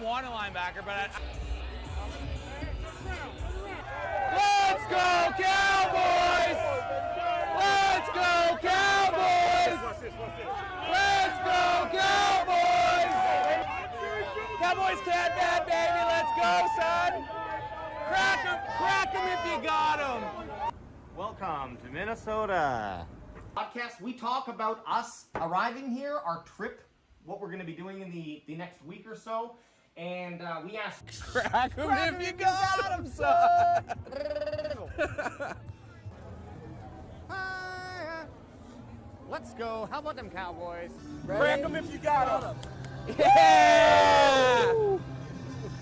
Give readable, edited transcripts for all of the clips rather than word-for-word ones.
don't want a linebacker, but let's go Cowboys! Let's go Cowboys! Let's go Cowboys! Cowboys can't bad, baby. Let's go, son. Crack 'em if you got 'em. Welcome to Minnesota. Podcast, we talk about us arriving here, our trip, what we're going to be doing in the next week or so, and we asked, Crack 'em if you got 'em, son. Let's go. How about them Cowboys? Crack 'em if you got 'em. Yeah!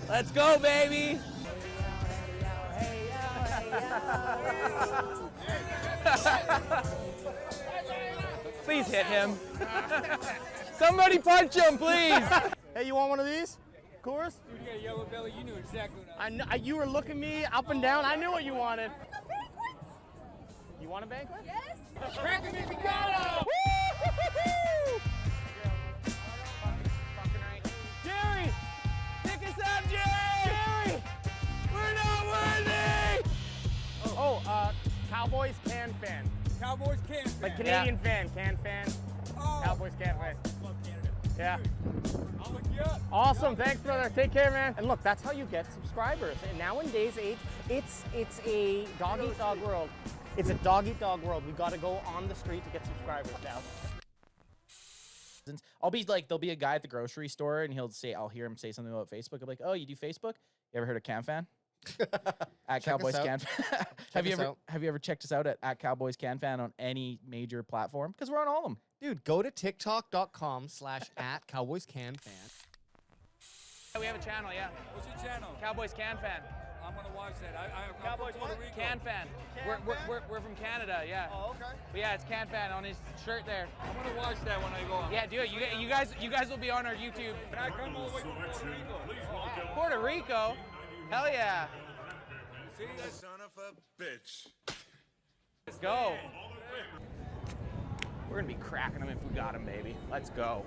Let's go, baby. Please hit him. Somebody punch him, please. Hey, you want one of these? Coors? You got a yellow belly, you knew exactly what I know, you were looking me up and down. I knew what you wanted. You want a banquet? Yes. Crack him if you got him! Jerry, pick us up, Jerry. We're not worthy. Cowboys can fan. Cowboys can fan. Like Canadian fan, can fan. Oh. Cowboys can't fan. Love Canada. Yeah. I'll look you up. Awesome, thanks brother. Take care, man. And look, that's how you get subscribers. And nowadays, it's a dog eat dog world. It's a dog eat dog world. We've got to go on the street to get subscribers now. I'll be like, there'll be a guy at the grocery store and I'll hear him say something about Facebook. I'm like, oh, you do Facebook? You ever heard of CanFan? At Cowboys CanFan. Have you ever checked us out at Cowboys CanFan on any major platform? Because we're on all of them. Dude, go to tiktok.com/@CowboysCanFan. We have a channel, yeah. What's your channel? Cowboys Can Fan. I'm gonna watch that. I'm Cowboys from Puerto Rico. Can Fan. We're from Canada, yeah. Oh, okay. But yeah, it's Can Fan on his shirt there. I'm gonna watch that when I go on. Yeah, do it. You guys will be on our YouTube. Can I come all the way from Puerto Rico? Puerto Rico? Hell yeah. See, that's Son of a bitch. Let's go. We're gonna be cracking them if we got them, baby. Let's go.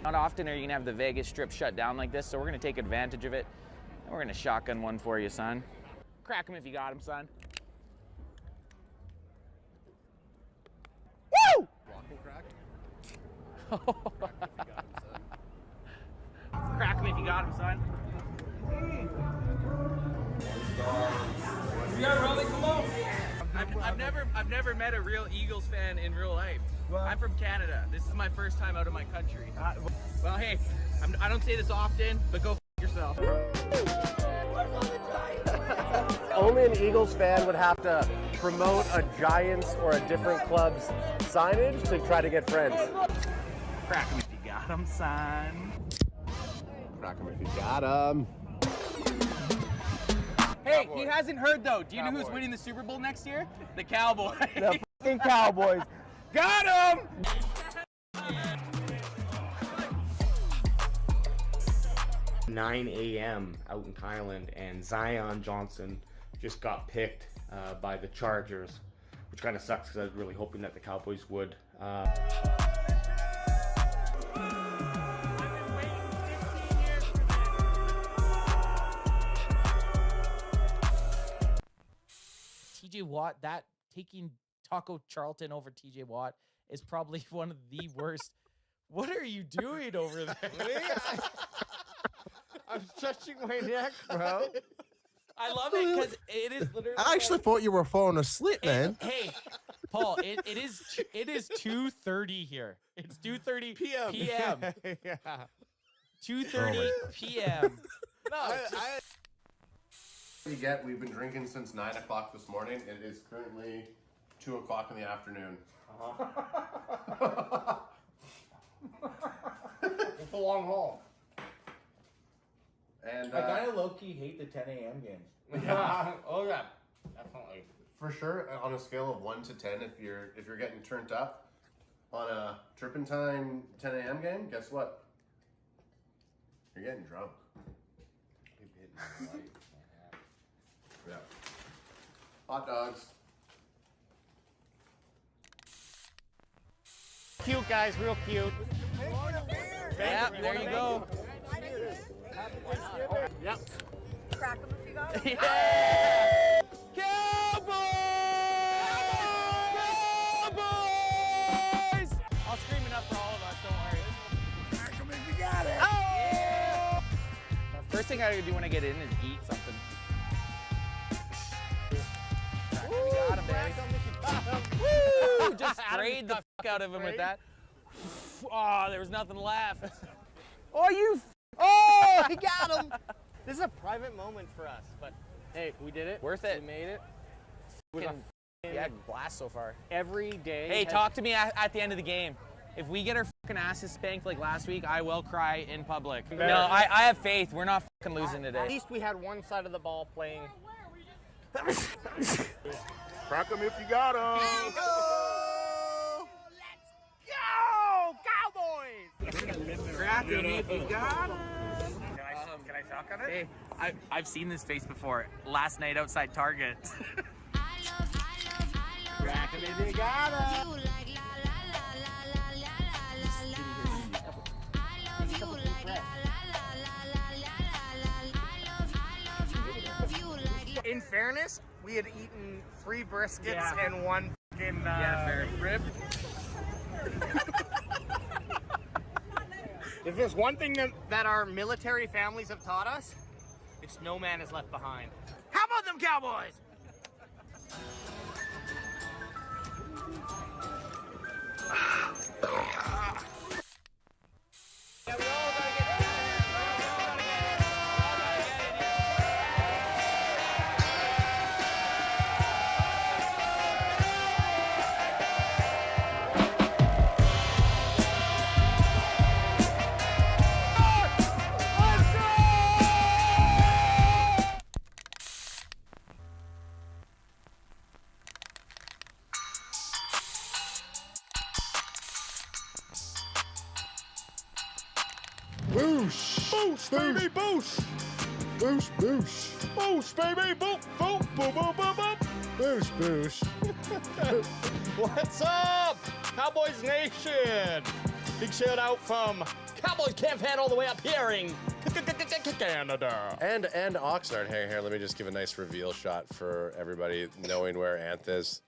Not often are you gonna have the Vegas Strip shut down like this, so we're gonna take advantage of it. And we're gonna shotgun one for you, son. Crack them if you got them, son. Woo! Walking crack? Crack them if you got them, son. You got Raleigh, come on. I've never met a real Eagles fan in real life. I'm from Canada. This is my first time out of my country. Well, hey, I don't say this often, but go f yourself. Only an Eagles fan would have to promote a Giants or a different club's signage to try to get friends. Crack 'em if you got 'em, son. Crack 'em if you got 'em. Hey, he hasn't heard though. Do you know who's winning the Super Bowl next year? The Cowboys. The fucking Cowboys. Got 'em! 9 a.m. out in Thailand, and Zion Johnson just got picked by the Chargers, which kind of sucks because I was really hoping that the Cowboys would. TJ Watt, that taking Taco Charlton over TJ Watt is probably one of the worst. What are you doing over there? I'm stretching my neck, bro. I love it because it is literally. I actually thought you were falling asleep, man. Hey, Paul, it is 2:30 here. It's 2:30 p.m. Yeah. 2:30 p.m. No, We've been drinking since 9 o'clock this morning. It is currently 2 o'clock in the afternoon. It's a long haul. And I kind of low-key hate the 10 a.m. games. yeah, Oh yeah, definitely. for sure. On a scale of 1 to 10, if you're getting turned up on a Turpentine 10 a.m. game, guess what? You're getting drunk. Yeah. Hot dogs. Cute guys, real cute. Yeah, there you go. Happy Thanksgiving. Crack 'em if you got 'em. Yeah! Cowboys! Cowboys! I'll scream enough for all of us, don't worry. Crack 'em if you got it. Oh! First thing I gotta do when I get in is eat something. Crack 'em, you got 'em, baby. Woo! Just sprayed the fuck out of him with that. Oh, there was nothing left. Oh, oh, he got him. This is a private moment for us, but hey, we did it. Worth it. We made it. Yeah, blast so far. Every day. Hey, talk to me at the end of the game. If we get our fucking asses spanked like last week, I will cry in public. No, I have faith. We're not fucking losing today. At least we had one side of the ball playing. Crack 'em if you got 'em. Crack 'em if you got 'em. Can I talk on it? Hey, I've seen this face before. Last night outside Target. Crack 'em if you got 'em. In fairness, we had eaten 3 briskets and 1 fucking rib. If there's one thing that our military families have taught us, it's no man is left behind. How about them Cowboys? Boosh! Boosh, baby, boosh! Boosh, boosh! Boosh, baby, boop, boop, boop, boop, boop, boop! Boosh, boosh! What's up, Cowboys Nation? Big shout out from Cowboys Camp Fan all the way up here in Canada. And Oxnard. Here, let me just give a nice reveal shot for everybody knowing where Anth is.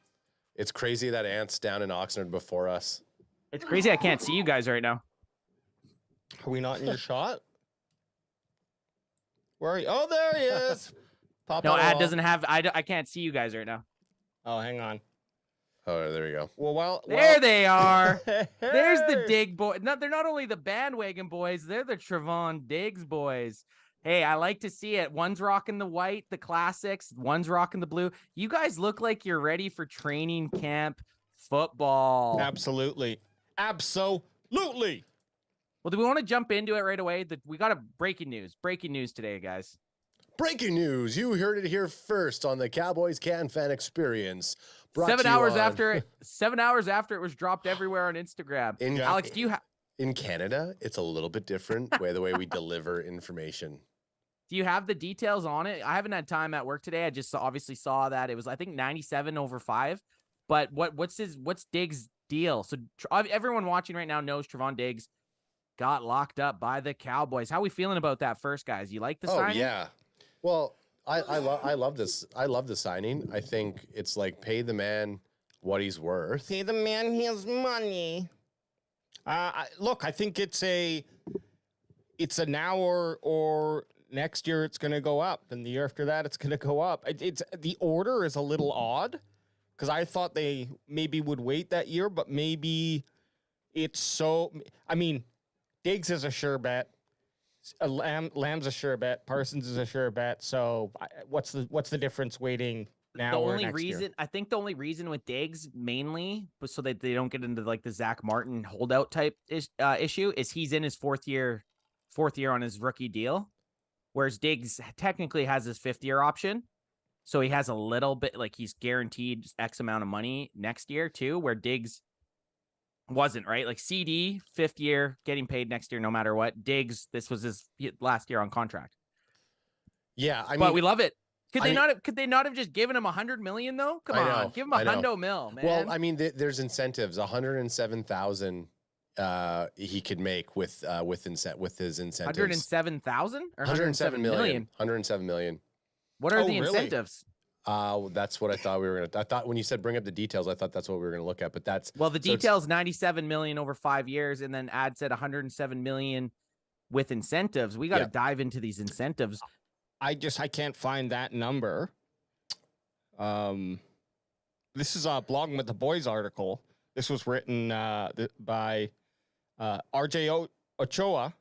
It's crazy that Anth's down in Oxnard before us. It's crazy I can't see you guys right now. Are we not in your shot? Where are you? Oh, there he is. Pop No, out ad all. doesn't have. I can't see you guys right now. Oh, hang on. Oh, there we go. Well, There they are. There's the Dig boy. No, they're not only the bandwagon boys, they're the Trevon Diggs boys. Hey, I like to see it. One's rocking the white, the classics. One's rocking the blue. You guys look like you're ready for training camp football. Absolutely. Absolutely. Well, do we want to jump into it right away? We got a breaking news. Breaking news today, guys. Breaking news. You heard it here first on the Cowboys Can Fan Experience. 7 hours after it was dropped everywhere on Instagram. Alex, do you in Canada, it's a little bit different the way we deliver information. Do you have the details on it? I haven't had time at work today. I just obviously saw that it was, I think, 97/5. But what's Diggs' deal? So everyone watching right now knows Trevon Diggs got locked up by the Cowboys. How are we feeling about that first, guys? You like the signing? Oh yeah. Well, I love this. I love the signing. I think it's like pay the man what he's worth. Pay the man his money. Look, I think it's a now or next year it's going to go up, and the year after that it's going to go up. It's the order is a little odd because I thought they maybe would wait that year, but maybe it's so. I mean, Diggs is a sure bet. Lamb's a sure bet. Parsons is a sure bet. So what's the difference waiting now or next year? I think the only reason with Diggs mainly was so that they don't get into like the Zack Martin holdout type issue is he's in his fourth year on his rookie deal, whereas Diggs technically has his 5th year option. So he has a little bit like he's guaranteed X amount of money next year too, where Diggs wasn't, right? Like CD 5th year getting paid next year no matter what. Diggs, this was his last year on contract. Yeah, but we love it. Could they not have just given him $100 million though? Come on, give him $100 million, man. Well, I mean, there's incentives. 107,000 he could make with his incentives. 107,000 or 107 million. 107 million. What are Oh, the really? incentives? That's what I thought we were gonna. I thought when you said bring up the details, I thought that's what we were gonna look at. But that's Well, the so it's- details 97 million over 5 years, and then Ad said 107 million with incentives. We got to Yeah. dive into these incentives. I can't find that number. This is a Blogging with the Boys article. This was written by RJ Ochoa,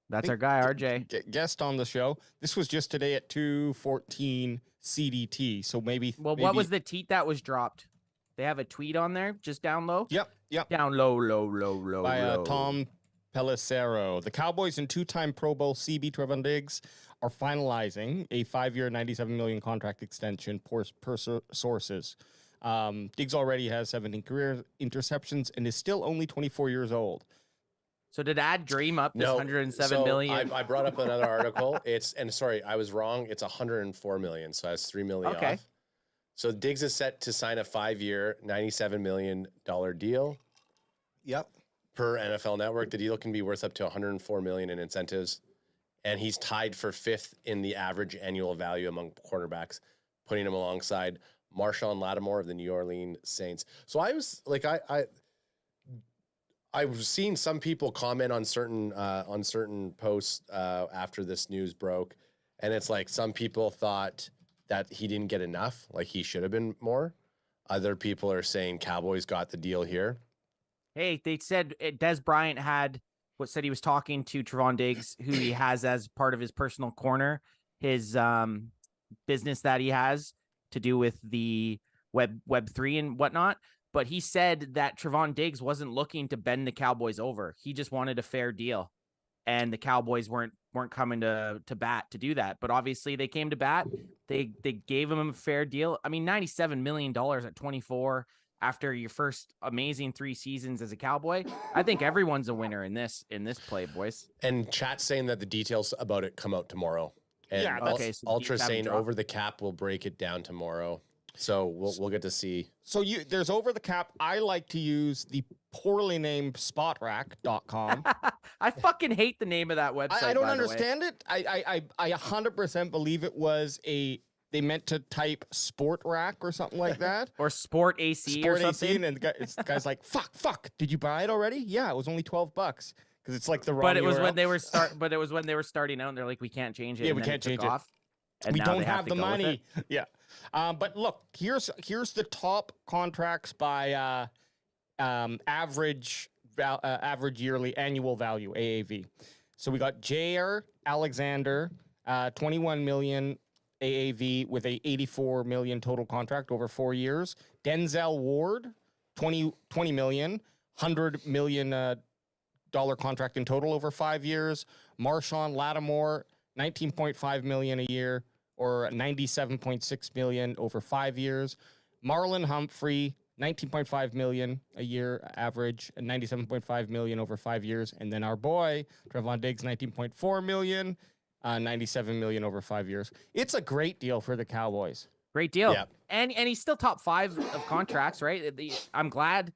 That's our guy, RJ. guest on the show. This was just today at 2:14 CDT. So maybe. Well, what was the tweet that was dropped? They have a tweet on there, just down low. Yep. Down low. By low. Tom Pelissero. The Cowboys and two-time Pro Bowl CB Trevon Diggs are finalizing a 5-year, $97 million contract extension per sources. Diggs already has 17 career interceptions and is still only 24 years old. So did Ad dream up this No, 107 so million? I brought up another article. Sorry, I was wrong. It's 104 million. So that's 3 million Okay. off. So Diggs is set to sign a 5-year, $97 million deal. Yep. Per NFL Network. The deal can be worth up to 104 million in incentives, and he's tied for 5th in the average annual value among quarterbacks, putting him alongside Marshawn Lattimore of the New Orleans Saints. So I was like, I was seeing some people comment on certain posts after this news broke, and it's like some people thought that he didn't get enough, like he should have been more. Other people are saying Cowboys got the deal here. Hey, they said Des Bryant said he was talking to Trevon Diggs, who he has as part of his personal corner, his business that he has to do with the Web3 and whatnot. But he said that Trevon Diggs wasn't looking to bend the Cowboys over. He just wanted a fair deal, and the Cowboys weren't coming to bat to do that. But obviously they came to bat. They gave him a fair deal. I mean, $97 million at 24 after your first amazing 3 seasons as a Cowboy. I think everyone's a winner in this play, boys. And chat's saying that the details about it come out tomorrow. And Yeah, okay, so Ultra haven't saying dropped. over the cap will break it down tomorrow. So we'll get to see. So there's over the cap. I like to use the poorly named spotrack.com. I fucking hate the name of that website. I don't by the way. understand it. I 100% believe it was they meant to type sport rack or something like that. Or Sport AC Sport or something. AC, and the guy's like, fuck, did you buy it already? Yeah, it was only $12 because it's like the wrong But it was URL. when they were starting out, and they're like, we can't change it. Yeah, and we then can't took change it. off, and We now don't they have to the go with money. it. Yeah. But look, here's the top contracts by average yearly annual value, AAV. So we got Jair Alexander, 21 million AAV with a 84 million total contract over 4 years. Denzel Ward, 20 million, $100 million dollar contract in total over 5 years. Marshawn Lattimore, 19.5 million a year, or 97.6 million over 5 years. Marlon Humphrey, 19.5 million a year average, and 97.5 million over 5 years. And then our boy, Trevon Diggs, 19.4 million, 97 million over 5 years. It's a great deal for the Cowboys. Great deal. Yeah. And he's still top 5 of contracts, right? I'm glad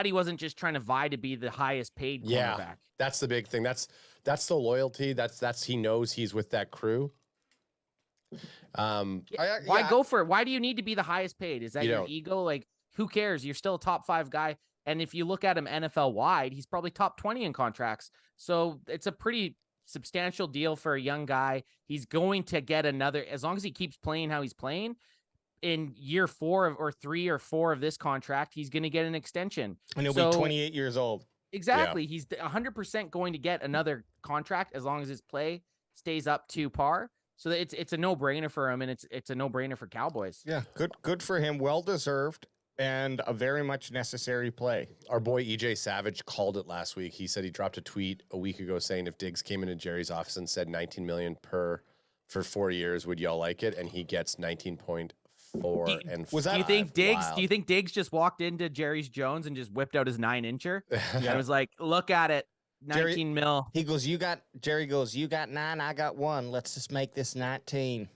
he wasn't just trying to vie to be the highest paid cornerback. Yeah, that's the big thing. That's the loyalty. That's he knows he's with that crew. Why go for it? Why do you need to be the highest paid? Is that You your don't. ego? Like, who cares? You're still a top 5 guy. And if you look at him NFL wide, he's probably top 20 in contracts. So it's a pretty substantial deal for a young guy. He's going to get another, as long as he keeps playing how he's playing, in year 4 or 3 or 4 of this contract, he's going to get an extension. And he'll be 28 years old. Exactly. He's 100% going to get another contract as long as his play stays up to par. So it's a no-brainer for him, and it's a no-brainer for Cowboys. Yeah, good for him. Well deserved, and a very much necessary play. Our boy EJ Savage called it last week. He said he dropped a tweet a week ago saying if Diggs came into Jerry's office and said 19 million for 4 years, would y'all like it? And he gets 19.4 and was that- Do you think Diggs? Wild. Do you think Diggs just walked into Jerry's Jones and just whipped out his 9-incher? And was like, "Look at it, 19 mil." He goes, Jerry goes, you got 9, I got 1. Let's just make this 19.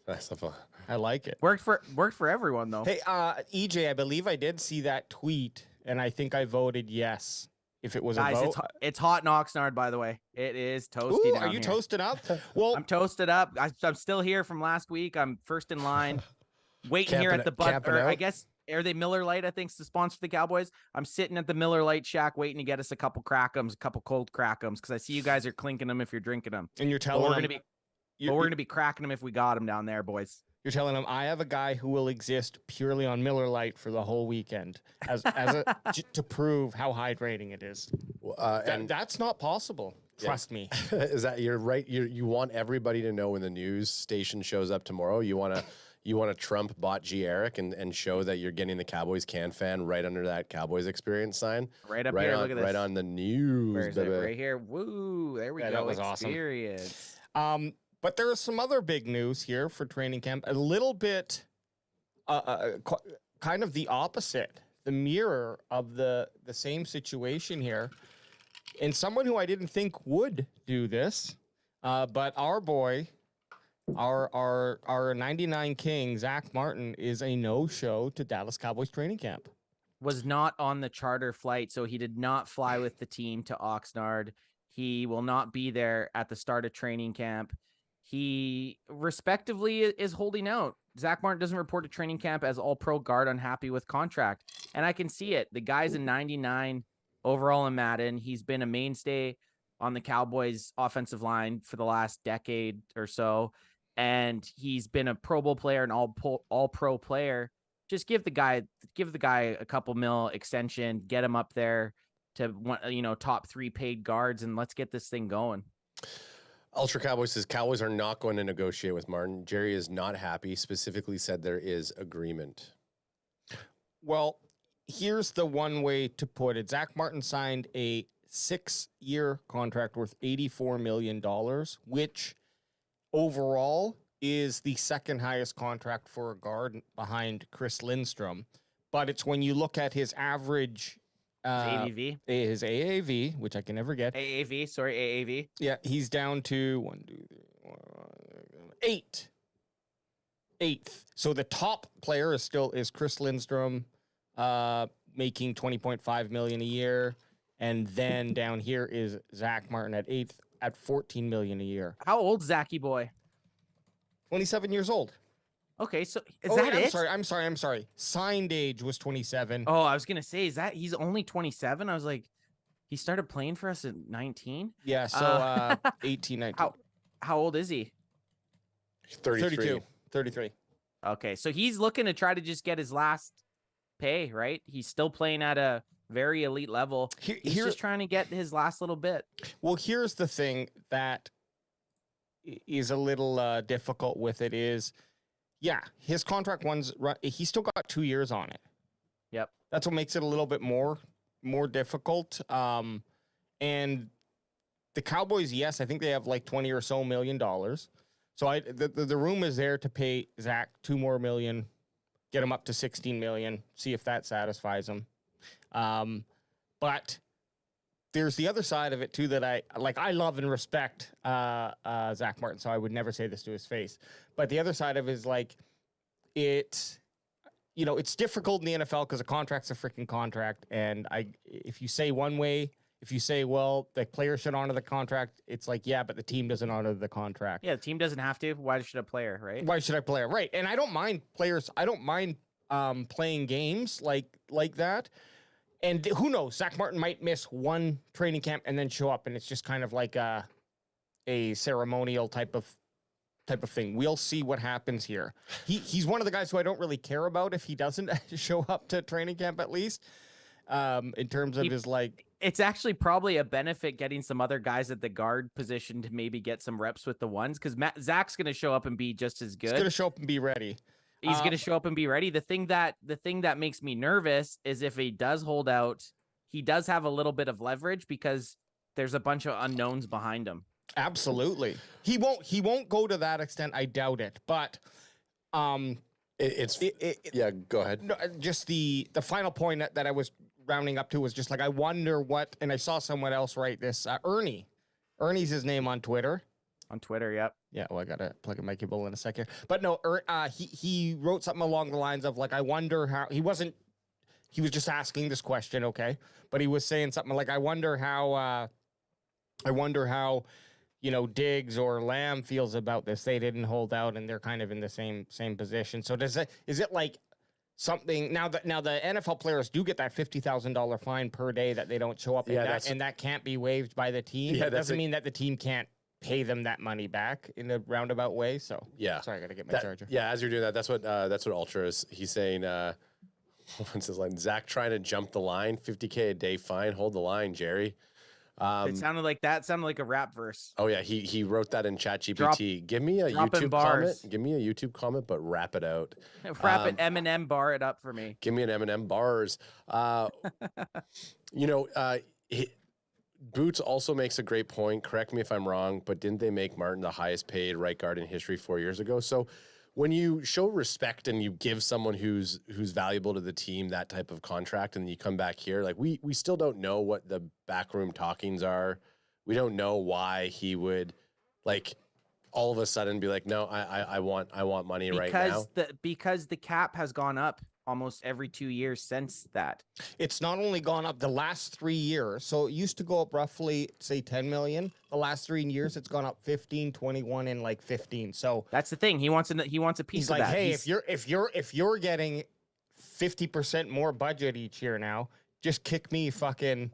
That's a fun. I like it. Worked for everyone though. Hey, EJ, I believe I did see that tweet, and I think I voted yes. If it was Guys, a vote. it's hot in Oxnard, by the way. It is toasty Ooh, down are you here. toasted up? Well, I'm toasted up. I'm still here from last week. I'm first in line, waiting here at the camping or I out? guess are they Miller Lite? I think's the sponsor for the Cowboys. I'm sitting at the Miller Lite shack waiting to get us a couple Crack'ems, a couple cold Crack'ems, because I see you guys are clinking them if you're drinking them. and you're But telling we're them, gonna be cracking them if we got them down there, boys. you're telling them I have a guy who will exist purely on Miller Lite for the whole weekend to prove how hydrating it is. And That's not possible. Trust me. is that you're right? You want everybody to know when the news station shows up tomorrow. You want to Trump bot G Eric and show that you're getting the Cowboys can fan right under that Cowboys experience sign. Right up here, look at this. Right on the news. Where is it? baby. Right here. Woo! There we Yeah, go. that was awesome. Experience. But there is some other big news here for training camp. A little bit, kind of the opposite, the mirror of the same situation here. And someone who I didn't think would do this, but our boy, our 99 King, Zack Martin, is a no-show to Dallas Cowboys training camp. Was not on the charter flight, so he did not fly with the team to Oxnard. He will not be there at the start of training camp. He respectively is holding out. Zack Martin doesn't report to training camp as all-pro guard, unhappy with contract. And I can see it. The guy's a 99 overall in Madden. He's been a mainstay on the Cowboys offensive line for the last decade or so. And he's been a Pro Bowl player and all-pro player. Just give the guy a couple mil extension, get him up there to top 3 paid guards, and let's get this thing going. Ultra Cowboys says Cowboys are not going to negotiate with Martin. Jerry is not happy. Specifically said there is agreement. Well, here's the one way to put it. Zack Martin signed a 6-year contract worth $84 million, which overall is the second highest contract for a guard behind Chris Lindstrom. But it's when you look at his average AAV. His AAV, which I can never get. AAV. Yeah, he's down to 8th. So the top player is Chris Lindstrom, making $20.5 million a year, and then down here is Zack Martin at 8th at $14 million a year. How old's Zachy boy? 27 years old. Okay, so is Oh, that wait, it? I'm sorry. Signed age was 27. Oh, I was gonna say, is that he's only 27? I was like, he started playing for us at 19. Yeah, so 18, 19. How old is he? 33. 33. Okay, so he's looking to try to just get his last pay, right? He's still playing at a very elite level. He's just trying to get his last little bit. Well, here's the thing that is a little difficult with it is, yeah, his contract he's still got 2 years on it. Yep. That's what makes it a little bit more difficult. And the Cowboys, yes, I think they have like $20 or so million. So the room is there to pay Zach $2 more million, get him up to 16 million, see if that satisfies him. But there's the other side of it too that I love and respect Zack Martin, so I would never say this to his face. But the other side of it is like it's difficult in the NFL because a contract's a freaking contract, and if you say one way, if you say, well, the player should honor the contract, it's like, yeah, but the team doesn't honor the contract. Yeah, the team doesn't have to. Why should a player, right? Why should I play it? Right. And I don't mind players. I don't mind playing games like that. And who knows? Zack Martin might miss one training camp and then show up, and it's just kind of like a ceremonial type of thing. We'll see what happens here. He's one of the guys who I don't really care about if he doesn't show up to training camp at least. In terms of his like, it's actually probably a benefit getting some other guys at the guard position to maybe get some reps with the ones, because Zach's going to show up and be just as good. He's going to show up and be ready. He's going to show up and be ready. The thing that makes me nervous is if he does hold out, he does have a little bit of leverage because there's a bunch of unknowns behind him. Absolutely. He won't go to that extent. I doubt it. But yeah, go ahead. No, just the final point that I was rounding up to was just like, I wonder what, and I saw someone else write this, Ernie. Ernie's his name on Twitter. On Twitter, yep. Yeah, well, I gotta plug in my cable in a second. But no, he wrote something along the lines of like, I wonder how he wasn't he was just asking this question, okay? But he was saying something like, I wonder how, you know, Diggs or Lamb feels about this. They didn't hold out, and they're kind of in the same position. So is it like something now the NFL players do get that $50,000 fine per day that they don't show up, and that can't be waived by the team? Yeah, that doesn't mean that the team can't pay them that money back in a roundabout way. So yeah, sorry, I gotta get my charger. Yeah, as you're doing that, that's what Ultra is. He's saying, what's his line? Zach trying to jump the line, $50K a day fine. Hold the line, Jerry. It sounded like a rap verse. Oh yeah, he wrote that in ChatGPT. Give me a YouTube comment. Give me a YouTube comment, but rap it out. Rap it, Eminem bar it up for me. Give me an Eminem bars. You know, Boots also makes a great point. Correct me if I'm wrong, but didn't they make Martin the highest paid right guard in history 4 years ago? So when you show respect and you give someone who's valuable to the team that type of contract, and then you come back here, like we still don't know what the backroom talkings are. We don't know why he would like all of a sudden be like, no, I want money right now. Because the cap has gone up almost every 2 years since that. It's not only gone up the last 3 years. So it used to go up roughly, say, 10 million. The last 3 years, it's gone up 15, 21, and like 15. So that's the thing. He wants a piece of that. Hey, if you're getting 50% more budget each year now, just kick me fucking.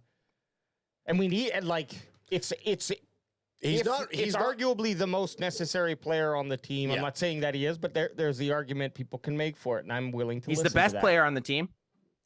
And we need, and like it's arguably the most necessary player on the team. Yeah. I'm not saying that he is, but there's the argument people can make for it, and I'm willing to. He's the best player on the team.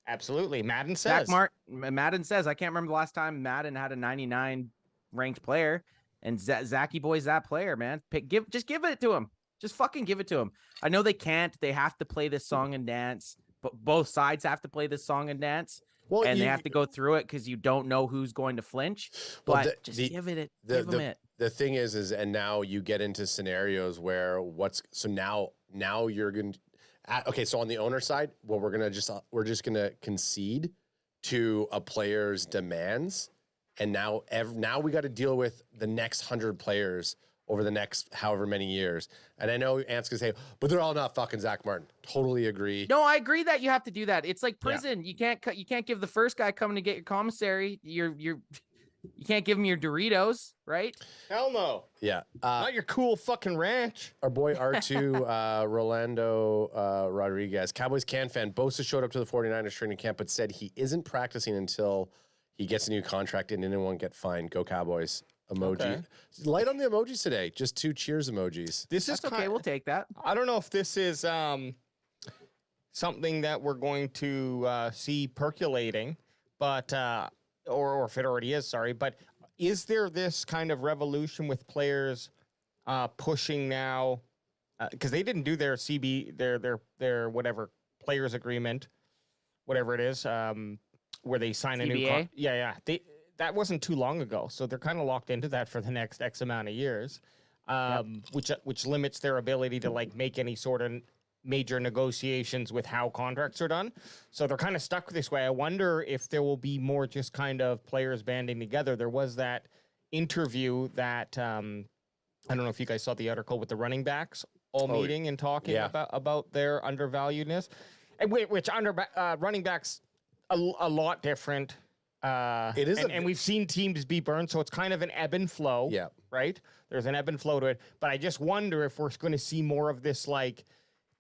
Absolutely, Madden says. Madden says. I can't remember the last time Madden had a 99 ranked player, and Zachy Boy's that player, man. Just give it to him. Just fucking give it to him. I know they can't. They have to play this song and dance, but both sides have to play this song and dance. Well, and they have to go through it because you don't know who's going to flinch. But give him it. The thing is, and now you get into scenarios where now you're going to, okay. So on the owner side, well, we're just going to concede to a player's demands. And now we got to deal with the next 100 players over the next however many years. And I know Ant's gonna say, but they're all not fucking Zack Martin. Totally agree. No, I agree that you have to do that. It's like prison. Yeah. You can't give the first guy coming to get your commissary you can't give him your Doritos, right? Hell no. Yeah. Not your cool fucking ranch. Our boy R2, Rolando Rodriguez, Cowboys can fan. Bosa showed up to the 49ers training camp, but said he isn't practicing until he gets a new contract and anyone get fined. Go Cowboys. Emoji. Okay. Light on the emojis today. Just 2 cheers emojis. That's okay. We'll take that. I don't know if this is something that we're going to see percolating, but or if it already is. Sorry, but is there this kind of revolution with players pushing now? Because they didn't do their their whatever players agreement, whatever it is, where they sign CBA? a new. That wasn't too long ago, so they're kind of locked into that for the next X amount of years, which limits their ability to like make any sort of major negotiations with how contracts are done. So they're kind of stuck this way. I wonder if there will be more just kind of players banding together. There was that interview that I don't know if you guys saw the article with the running backs all meeting and talking about their undervaluedness, which running backs a lot different. It is, and we've seen teams be burned, so it's kind of an ebb and flow. Yeah, right. There's an ebb and flow to it, but I just wonder if we're going to see more of this, like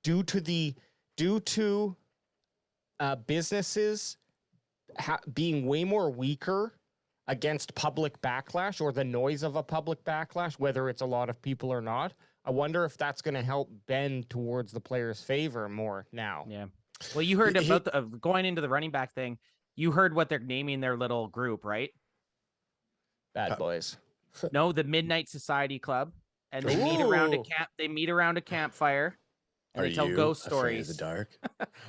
due to businesses being way more weaker against public backlash or the noise of a public backlash, whether it's a lot of people or not. I wonder if that's going to help bend towards the player's favor more now. Yeah. Well, you heard about going into the running back thing. You heard what they're naming their little group, right? Bad Boys. No, the Midnight Society Club, and they meet around a camp. They meet around a campfire, and they tell ghost stories. The dark.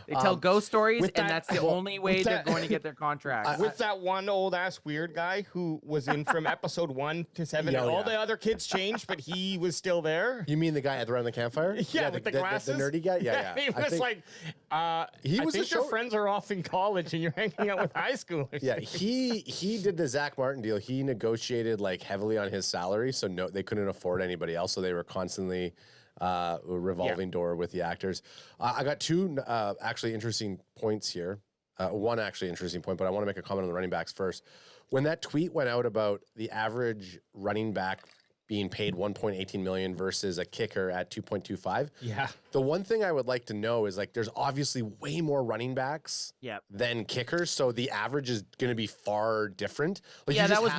They tell ghost stories, and that's the only way they're going to get their contract. With that one old ass weird guy who was in from episode 1 to 7, and all the other kids changed, but he was still there. You mean the guy around the campfire? Yeah, with the glasses, the nerdy guy. Yeah. He was like, I think your friends are off in college, and you're hanging out with high schoolers. Yeah, he did the Zack Martin deal. He negotiated like heavily on his salary, so they couldn't afford anybody else, so they were constantly. Revolving door with the actors. I got 2 actually interesting points here. one actually interesting point, but I want to make a comment on the running backs first. When that tweet went out about the average running back being paid 1.18 million versus a kicker at 2.25. Yeah. The one thing I would like to know is like there's obviously way more running backs than kickers, so the average is going to be far different. Like yeah, that was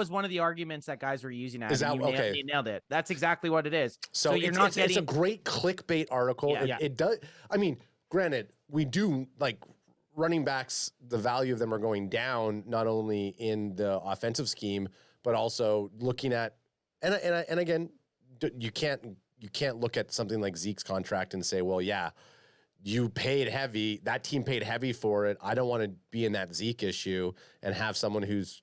one of the arguments that guys were using. Is that okay? You nailed it. That's exactly what it is. So you're not getting. It's a great clickbait article. Yeah. It does. I mean, granted, we do like running backs. The value of them are going down, not only in the offensive scheme, but also looking at and again, you can't look at something like Zeke's contract and say, well, yeah, you paid heavy. That team paid heavy for it. I don't want to be in that Zeke issue and have someone whose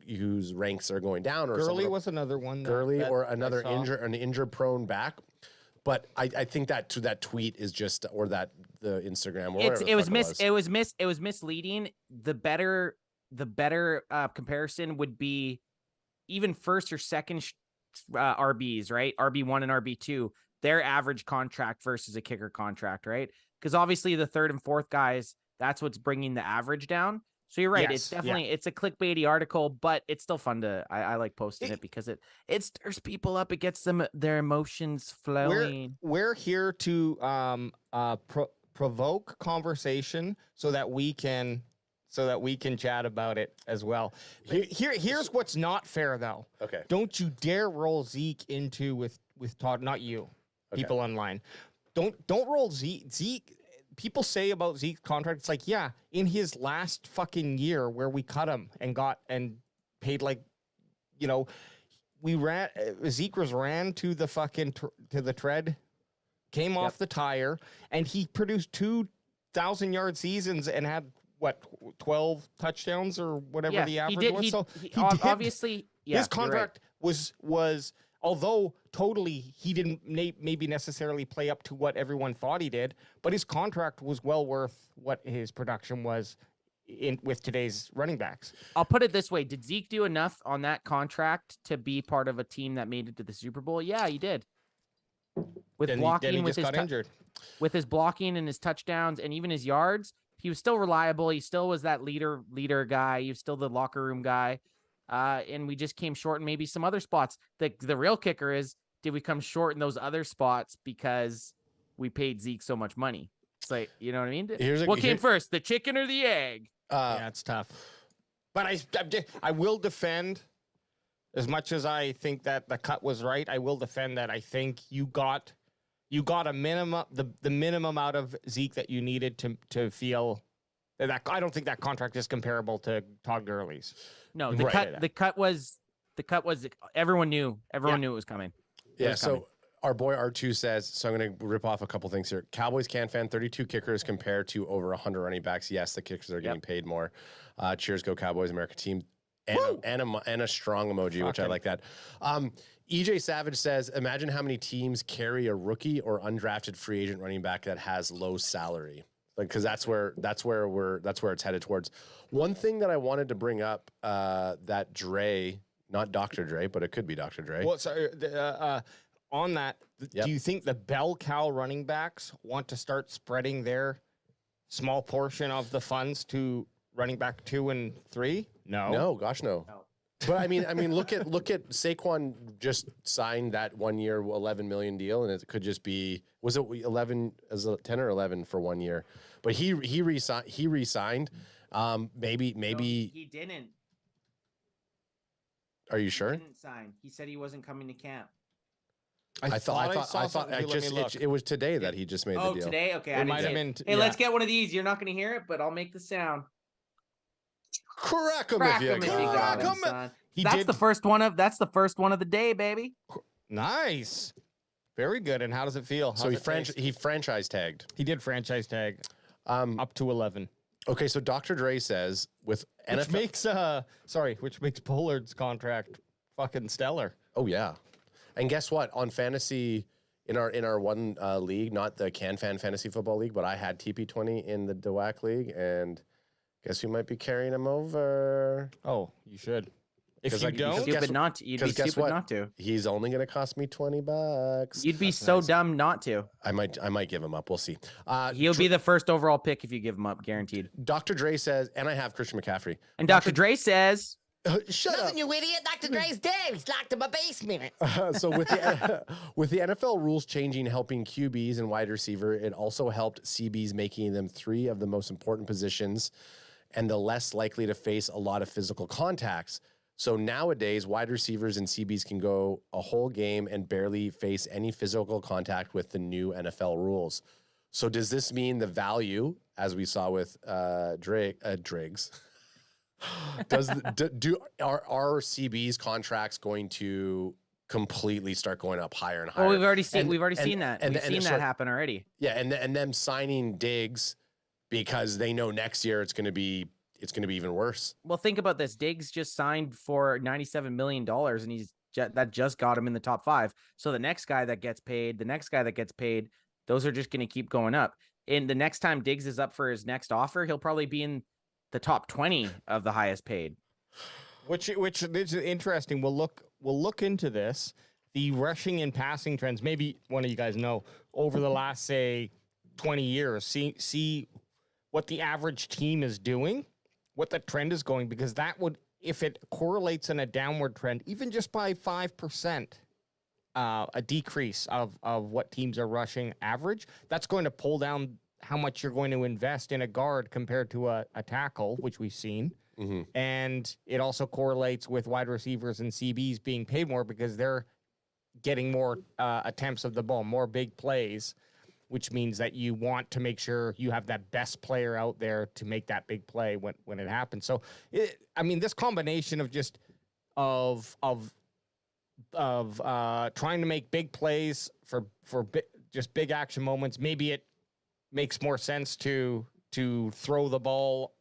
ranks are going down. Or Gurley was another one. Gurley or another injured prone back. But I think that that tweet is just or that the Instagram or whatever it was misleading. The better comparison would be even first or second RBs, right? RB1 and RB2, their average contract versus a kicker contract, right? Because obviously the third and fourth guys, that's what's bringing the average down. So you're right. Yes, it's definitely it's a clickbaity article, but it's still fun to I like posting it because it stirs people up. It gets them their emotions flowing. We're here to provoke conversation so that we can chat about it as well. Here's what's not fair though. Okay. Don't you dare roll Zeke into with Todd, not you. Okay. People online. Don't roll Zeke. People say about Zeke's contract, it's like, yeah, in his last fucking year where we cut him and paid like, Zeke was ran to the fucking to the tread, came off the tire, and he produced 2,000-yard seasons and had what 12 touchdowns or whatever the average was. So he obviously his contract was although totally he didn't maybe necessarily play up to what everyone thought he did, but his contract was well worth what his production was with today's running backs. I'll put it this way: did Zeke do enough on that contract to be part of a team that made it to the Super Bowl? Yeah, he did. With blocking, with his blocking and his touchdowns and even his yards. He was still reliable. He still was that leader guy. He was still the locker room guy. And we just came short in maybe some other spots. The real kicker is, did we come short in those other spots because we paid Zeke so much money? It's like, you know what I mean? What came first, the chicken or the egg? Yeah, it's tough. But I will defend, as much as I think that the cut was right, I will defend that I think you got a minimum, the minimum out of Zeke that you needed to feel that. I don't think that contract is comparable to Todd Gurley's. No, the cut was everyone knew it was coming. Our boy R2 says, so I'm going to rip off a couple things here. Cowboys can fan 32 kickers compared to over 100 running backs. Yes, the kickers are getting paid more. Cheers, go Cowboys, America team. And a strong emoji, which I like that. EJ Savage says, imagine how many teams carry a rookie or undrafted free agent running back that has low salary. Like, because that's where it's headed towards. One thing that I wanted to bring up, that Dre, not Dr. Dre, but it could be Dr. Dre. Well, sorry, on that, do you think the bell cow running backs want to start spreading their small portion of the funds to running back 2 and 3? No, gosh, no. But I mean, look at Saquon just signed that 1 year, $11 million deal, and it could just be, was it 11 as 10 or 11 for 1 year? But he re-signed. Maybe No, he didn't. Are you sure? He didn't sign. He said he wasn't coming to camp. I thought it was today that he just made the deal. Oh, today? Okay. I might have been. Hey, let's get one of these. You're not going to hear it, but I'll make the sound. Crack him if you got him, son. That's the first one of the day, baby. Nice. Very good. And how does it feel? So he franchise tagged. He did franchise tag up to 11. Okay, so Dr. Dre says with NFL, which makes Pollard's contract fucking stellar. Oh yeah. And guess what? On fantasy, in our one league, not the CanFan Fantasy Football League, but I had TP20 in the DWAC League, and guess who might be carrying him over? Oh, you should. If you You'd be don't, stupid not to. You'd be guess stupid what? not to. He's only going to cost me $20. You'd be so dumb not to. I might give him up. We'll see. He'll be the first overall pick if you give him up, guaranteed. Dr. Dre says, and I have Christian McCaffrey. And Dr. Dre says, Shut up. you idiot. Dr. Dre's dead. He's locked in my basement. So with the NFL rules changing, helping QBs and wide receiver, it also helped CBs, making them 3 of the most important positions and the less likely to face a lot of physical contacts. So nowadays, wide receivers and CBs can go a whole game and barely face any physical contact with the new NFL rules. So does this mean the value, as we saw with Driggs, are CB's contracts going to completely start going up higher and higher? "Oh, we've already seen that. and We've seen that happen already." Yeah, and them signing Diggs because they know next year it's going to be even worse. Well, think about this. Diggs just signed for $97 million, and that just got him in the top 5. So the next guy that gets paid, those are just going to keep going up. And the next time Diggs is up for his next offer, he'll probably be in the top 20 of the highest paid. Which is interesting. We'll look into this. The rushing and passing trends. Maybe one of you guys know over the last, say, 20 years. See what the average team is doing, what the trend is going, because that would, if it correlates in a downward trend, even just by 5%, a decrease of what teams are rushing average, that's going to pull down how much you're going to invest in a guard compared to a tackle, which we've seen. Mm-hmm. And it also correlates with wide receivers and CBs being paid more because they're getting more attempts of the ball, more big plays, which means that you want to make sure you have that best player out there to make that big play when it happens. So, this combination of just of trying to make big plays for just big action moments, maybe it makes more sense to throw the ball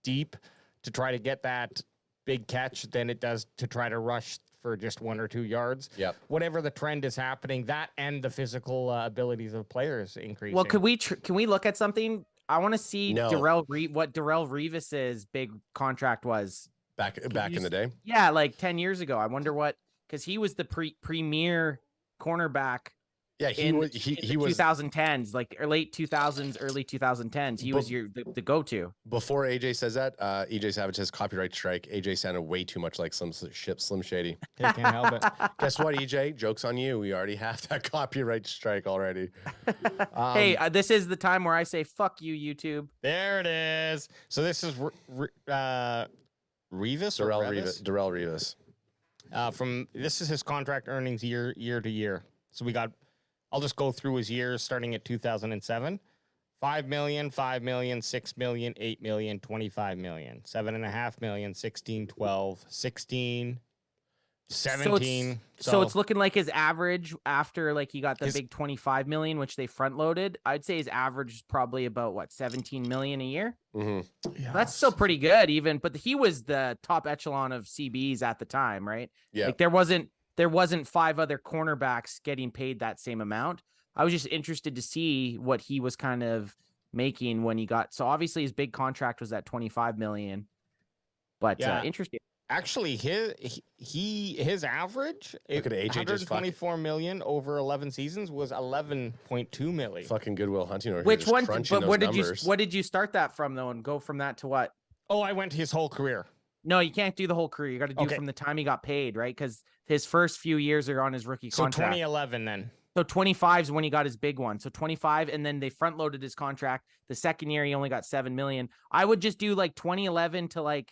deep to try to get that big catch than it does to try to rush for just 1 or 2 yards. Yep. Whatever the trend is happening, that and the physical abilities of players increasing. Well, can we look at something? I want to see No. what Darrelle Revis's big contract was Back in the day. Yeah, like 10 years ago. I wonder because he was the premier cornerback. Yeah, he was 2010s, like late 2000s, early 2010s. He was the go-to. Before AJ says that, EJ Savage says copyright strike. AJ sounded way too much like some Slim Shady. They can't help it. Guess what, EJ? Joke's on you. We already have that copyright strike already. Hey, this is the time where I say, fuck you, YouTube. There it is. So this is Revis or Revis? Darrelle Revis. This is his contract earnings year to year. So I'll just go through his years starting at 2007. 5 million, 5 million, 6 million, 8 million, 25 million, 7.5 million, 16, 12, 16, 17. So it's looking like his average after he got the big 25 million, which they front loaded. I'd say his average is probably about 17 million a year. Mm-hmm. Yeah, that's still pretty good but he was the top echelon of CBs at the time, right? Yeah. There wasn't 5 other cornerbacks getting paid that same amount. I was just interested to see what he was kind of making when he got. So obviously his big contract was at 25 million, but interesting. Actually, his average, look at AJ, 124 million over 11 seasons was 11.2 million. Fucking Goodwill Hunting over Which here. one? But what did you start that from though, and go from that to what? Oh, I went his whole career. No, you can't do the whole career. You got to do from the time he got paid, right? Because his first few years are on his rookie contract. So 2011 then. So 25 is when he got his big one. So 25, and then they front loaded his contract. The second year he only got 7 million. I would just do 2011 to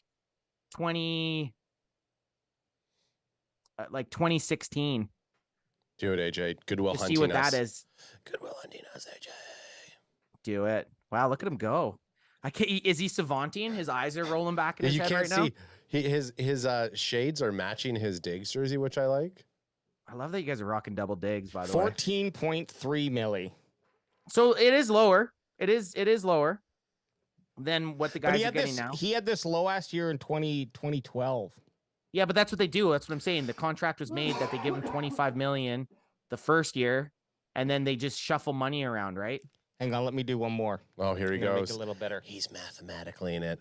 2016. Do it, AJ. Goodwill Hunting. See what that is. Goodwill Hunting us, AJ. Do it. Wow, look at him go. I can't. Is he savanting? His eyes are rolling back in his head right now. His shades are matching his Diggs jersey, which I like. I love that you guys are rocking double Diggs, by the way. 14.3 milli. So it is lower. It is lower than what the guys are getting now. He had this low last year in 2012. Yeah, but that's what they do. That's what I'm saying. The contract was made that they give him 25 million the first year, and then they just shuffle money around, right? Hang on, let me do one more. Oh, here he Make goes. it a little better. He's mathematically in it.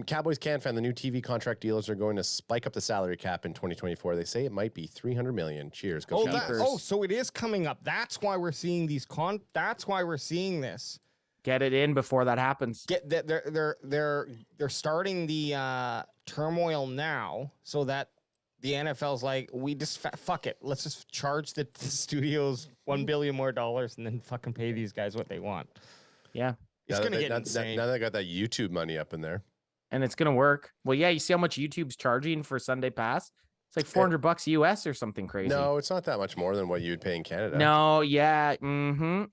Cowboys CanFan, the new TV contract deals are going to spike up the salary cap in 2024. They say it might be $300 million. Cheers. Go Cowboys. So it is coming up. That's why we're seeing these That's why we're seeing this. Get it in before that happens. They're starting the turmoil now, so that the NFL's like, we just fuck it. Let's just charge the studios $1 billion more and then fucking pay these guys what they want. Yeah. It's going to get insane. Now they got that YouTube money up in there. And it's going to work. Well, yeah, you see how much YouTube's charging for Sunday Pass? It's like $400 US or something crazy. No, it's not that much more than what you'd pay in Canada. No, yeah. Mm-hmm.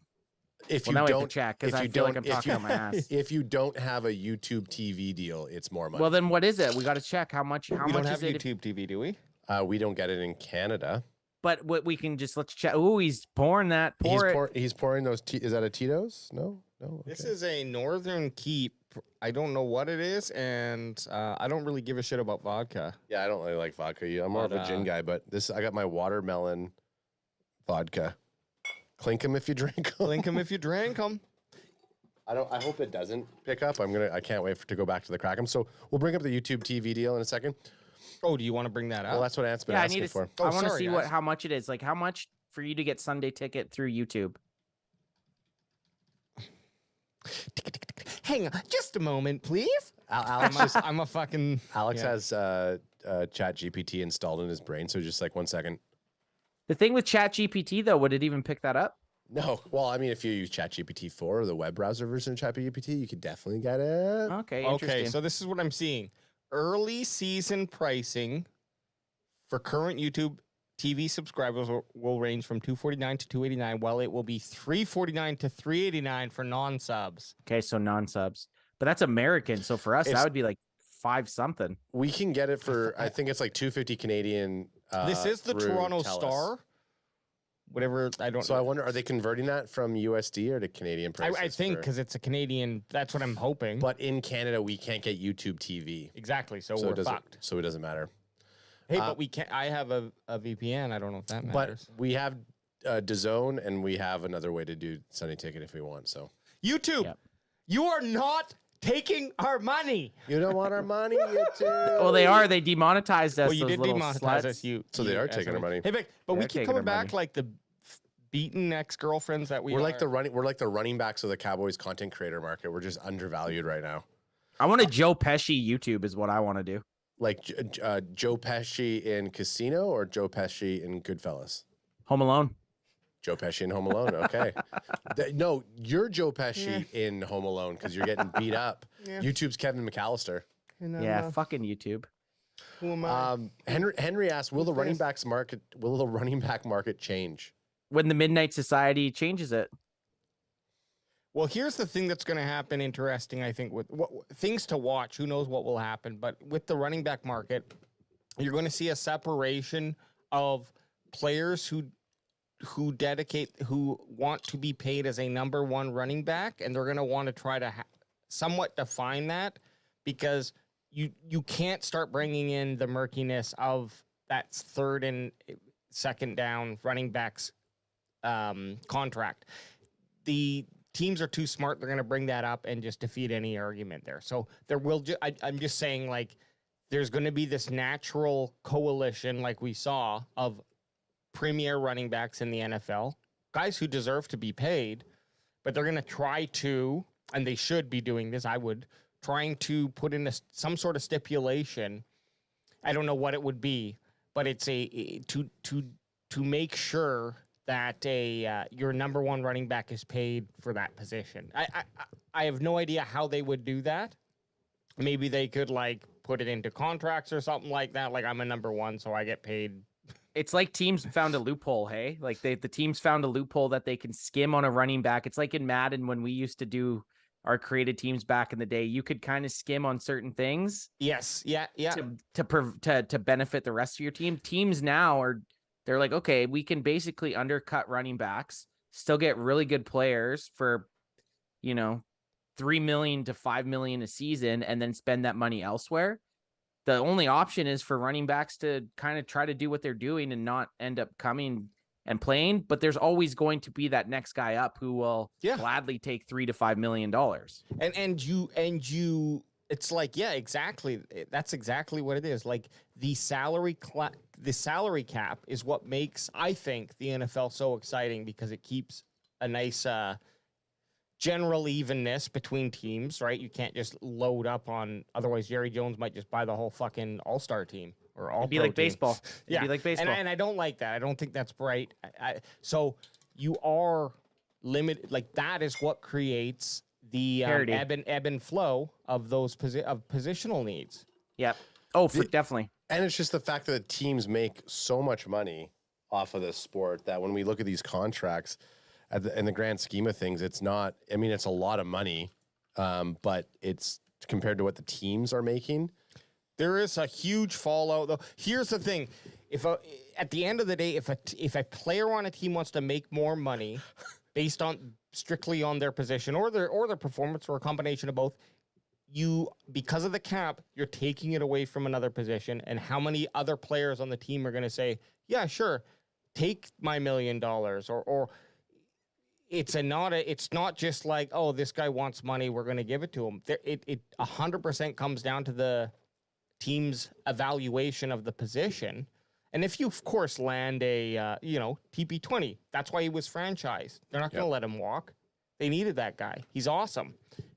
If Well, you now I have to don't check because I feel like I'm talking out my ass. If you don't have a YouTube TV deal, it's more money. Well, then what is it? We got to check how much. How we much don't have is it? YouTube TV, do we? We don't get it in Canada. But what we can just let's check. Oh, he's pouring that. He's pouring those. Is that a Tito's? No. Okay. This is a Northern Keep. I don't know what it is, and I don't really give a shit about vodka. Yeah, I don't really like vodka. I'm more of a gin guy, but I got my watermelon vodka. Clink 'em if you drink 'em. Clink 'em if you drink 'em. I hope it doesn't pick up. I can't wait to go back to the crack 'em. So we'll bring up the YouTube TV deal in a second. Oh, do you want to bring that up? Well, that's what Ant's been asking for. I want to see guys. how much it is. Like how much for you to get Sunday ticket through YouTube. Hang on, just a moment, please. Alex, I'm a fucking. Alex has Chat GPT installed in his brain, so just like 1 second. The thing with Chat GPT though, would it even pick that up? No. Well, I mean, if you use ChatGPT 4 or the web browser version of ChatGPT, you could definitely get it. Okay, interesting. Okay, so this is what I'm seeing. Early season pricing for current YouTube TV subscribers will range from $249 to $289, while it will be $349 to $389 for non-subs. Okay, so non-subs. But that's American, so for us that would be like 5 something. We can get it for I think it's like $250 Canadian. This is the through Toronto TELUS. Star. Whatever, I don't So know. I wonder, are they converting that from USD or to Canadian prices? I think because it's a Canadian, that's what I'm hoping. But in Canada, we can't get YouTube TV. Exactly, so it we're doesn't, fucked. So it doesn't matter. Hey, but we can't. I have a VPN. I don't know if that But matters. we have DAZN, and we have another way to do Sunday Ticket if we want. So YouTube, Yep. you are not taking our money. you don't want our money, YouTube. Well, they are. They demonetized us. Well, you those did little demonetize sluts. us. So they are taking our money. Hey, but They we are keep taking coming our back money. like the beaten ex-girlfriends that We're like the running backs of the Cowboys content creator market. We're just undervalued right now. I want a Joe Pesci YouTube is what I want to do. Like Joe Pesci in Casino or Joe Pesci in Goodfellas? Home Alone. Joe Pesci in Home Alone. Okay. No, you're Joe Pesci in Home Alone because you're getting beat up. YouTube's Kevin McAllister. Yeah, fucking YouTube. Who am I? Henry asked, will the running back market change? When the Midnight Society changes it. Well, here's the thing that's going to happen. Interesting, I think, with things to watch. Who knows what will happen? But with the running back market, you're going to see a separation of players who want to be paid as a number one running back, and they're going to want to try to somewhat define that, because you can't start bringing in the murkiness of that third and second down running backs contract. The teams are too smart. They're going to bring that up and just defeat any argument there. So there will. I'm just saying, like, there's going to be this natural coalition, like we saw, of premier running backs in the NFL, guys who deserve to be paid, but they're going to try to, and they should be doing this. Trying to put in some sort of stipulation. I don't know what it would be, but it's to make sure that your number one running back is paid for that position. I have no idea how they would do that. Maybe they could like put it into contracts or something like that. Like, I'm a number one, so I get paid. It's like teams found a loophole, hey? Like the teams found a loophole that they can skim on a running back. It's like in Madden when we used to do our created teams back in the day. You could kind of skim on certain things. Yes. Yeah. To benefit the rest of your team. Teams now they're like, okay, we can basically undercut running backs, still get really good players for, $3 million to $5 million a season, and then spend that money elsewhere. The only option is for running backs to kind of try to do what they're doing and not end up coming and playing, but there's always going to be that next guy up who will Yeah. gladly take $3 to $5 million. And you it's like, yeah, exactly. That's exactly what it is. Like the salary cap is what makes, I think, the NFL so exciting, because it keeps a nice general evenness between teams, right? You can't just load up on, otherwise Jerry Jones might just buy the whole fucking all-star team or all. It'd be like baseball. Yeah, It'd be like baseball. and I don't like that. I don't think that's right. So you are limited. Like that is what creates the ebb and flow of those positional needs. Yeah. Oh, definitely. And it's just the fact that teams make so much money off of this sport that when we look at these contracts, in the grand scheme of things, it's not. I mean, it's a lot of money, but it's compared to what the teams are making. There is a huge fallout, though. Here's the thing: at the end of the day, if a player on a team wants to make more money based on strictly on their position or their performance or a combination of both, because of the cap, you're taking it away from another position. And how many other players on the team are going to say, "Yeah, sure, take my $1 million," or it's not just like, oh, this guy wants money, we're going to give it to him. It 100% comes down to the team's evaluation of the position. And if you, of course, land a, TP20, that's why he was franchised. They're not going to let him walk. They needed that guy. He's awesome.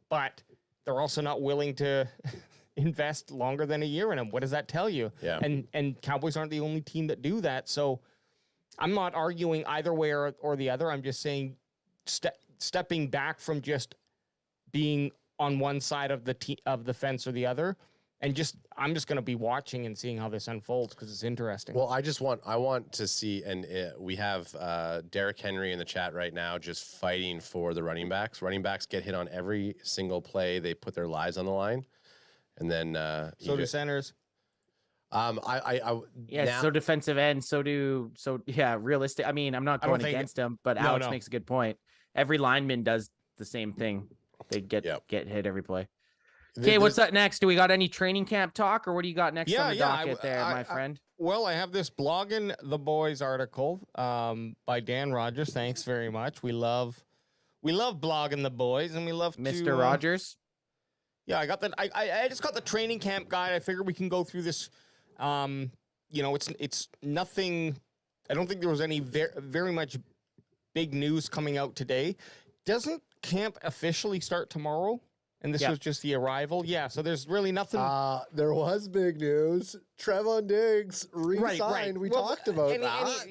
But they're also not willing to invest longer than a year in him. What does that tell you? Yeah. And Cowboys aren't the only team that do that. So I'm not arguing either way or the other. I'm just saying stepping back from just being on one side of the fence or the other. And I'm just going to be watching and seeing how this unfolds because it's interesting. Well, I want to see, and we have Derrick Henry in the chat right now just fighting for the running backs. Running backs get hit on every single play. They put their lives on the line. And then so do centers. So defensive end, realistic. I mean, I'm not going against him, but Alex makes a good point. Every lineman does the same thing. They get hit every play. Okay, what's up next? Do we got any training camp talk, or what do you got next on the docket my friend? I have this Blogging the Boys article by Dan Rogers. Thanks very much. We love Blogging the Boys, and we love Mr. Rogers. Yeah, I got that. I just got the training camp guide. I figured we can go through this. It's nothing. I don't think there was any very much big news coming out today. Doesn't camp officially start tomorrow? And this was just the arrival? Yeah, so there's really nothing. There was big news. Trevon Diggs re-signed. Right. We talked about that.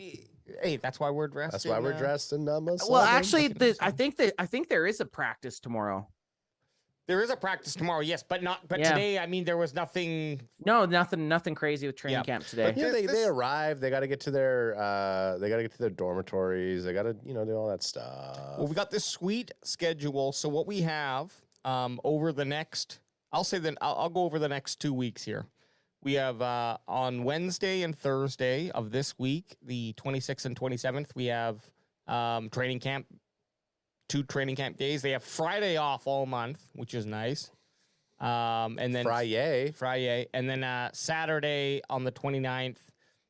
Hey, that's why we're dressed. That's why we're dressed in numbers. Well, actually, I think there is a practice tomorrow. There is a practice tomorrow, yes, but today. I mean, there was nothing. No, nothing crazy with training camp today. Yeah, they arrive. They got to get to their dormitories. They got to do all that stuff. Well, we got this sweet schedule. So what we have over the next, I'll go over the next 2 weeks here. We have on Wednesday and Thursday of this week, the 26th and 27th, we have training camp. 2 training camp days. They have Friday off all month, which is nice. And then Friday, and then Saturday on the 29th.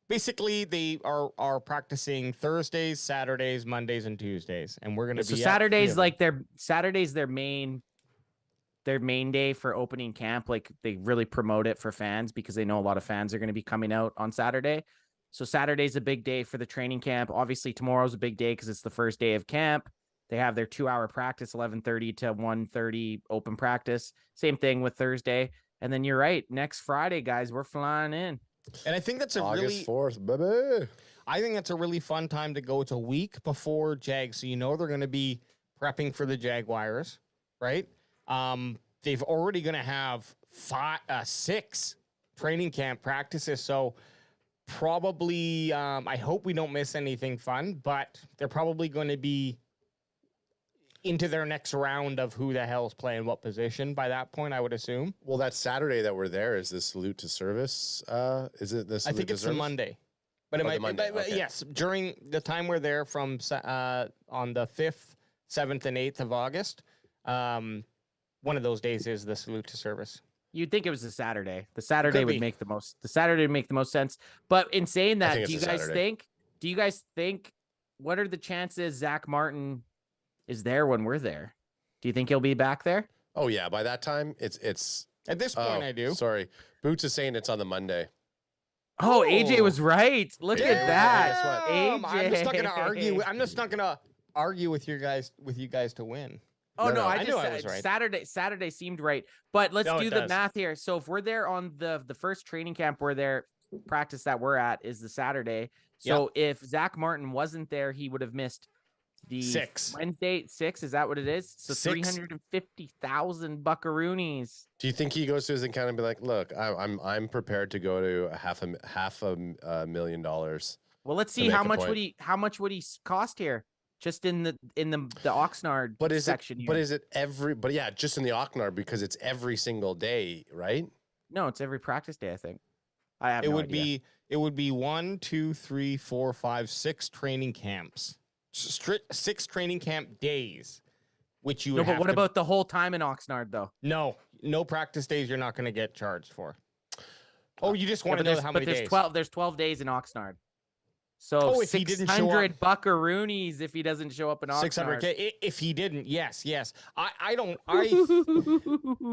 Basically, they are practicing Thursdays, Saturdays, Mondays, and Tuesdays, and we're gonna be Saturdays their main day for opening camp. Like they really promote it for fans because they know a lot of fans are going to be coming out on Saturday. So Saturday's a big day for the training camp. Obviously, tomorrow's a big day because it's the first day of camp. They have their 2-hour practice, 11:30 to 1:30 open practice. Same thing with Thursday. And then you're right. Next Friday, guys, we're flying in. And I think that's August 4th, baby. I think that's a really fun time to go. It's a week before Jags, so they're going to be prepping for the Jaguars, right? They've already going to have 6 training camp practices, so probably I hope we don't miss anything fun, but they're probably going to be into their next round of who the hell's playing what position by that point, I would assume. Well, that Saturday that we're there is the salute to service. Is it this? I think it's the Monday, but it might. Monday. Okay. Yes, during the time we're there from on the 5th, 7th, and 8th of August. One of those days is the salute to service. You'd think it was a Saturday. The Saturday would make the most. The Saturday would make the most sense. But in saying that, do you guys think what are the chances Zack Martin is there when we're there? Do you think he'll be back there? Oh yeah, by that time it's At this point, I do. Sorry, Boots is saying it's on the Monday. Oh, AJ was right. Look at that. Guess what? I'm just not AJ. gonna argue. I'm just not gonna argue with you guys to win. Oh no, No, I I just knew I was said right. Saturday seemed right. But let's No, do it the does. math here. So if we're there on the first training camp we're there, practice that we're at is the Saturday. So if Zack Martin wasn't there, he would have missed the 6. Wednesday 6. Is that what it is? So 6. 350,000 buckaroonies. Do you think he goes to his account and be like, "Look, I'm prepared to go to half a $1 million." Well, let's see make how a much point. would he cost here? Just in the Oxnard But is section it? here. But is it every? But yeah, just in the Ocknard because it's every single day, right? No, it's every practice day, I think. I have It no would idea. be 1, 2, 3, 4, 5, 6 training camps. 6 training camp days, which you No, would but have what to- about the whole time in Oxnard though? no practice days. You're not going to get charged for. Oh, you just Yeah, want to but know there's, how but many there's days? 12 there's 12 days in Oxnard. So Oh, if he didn't show up- 600 buckaroonies if he doesn't show up in Oxnard. 600K if he didn't. Yes. I don't.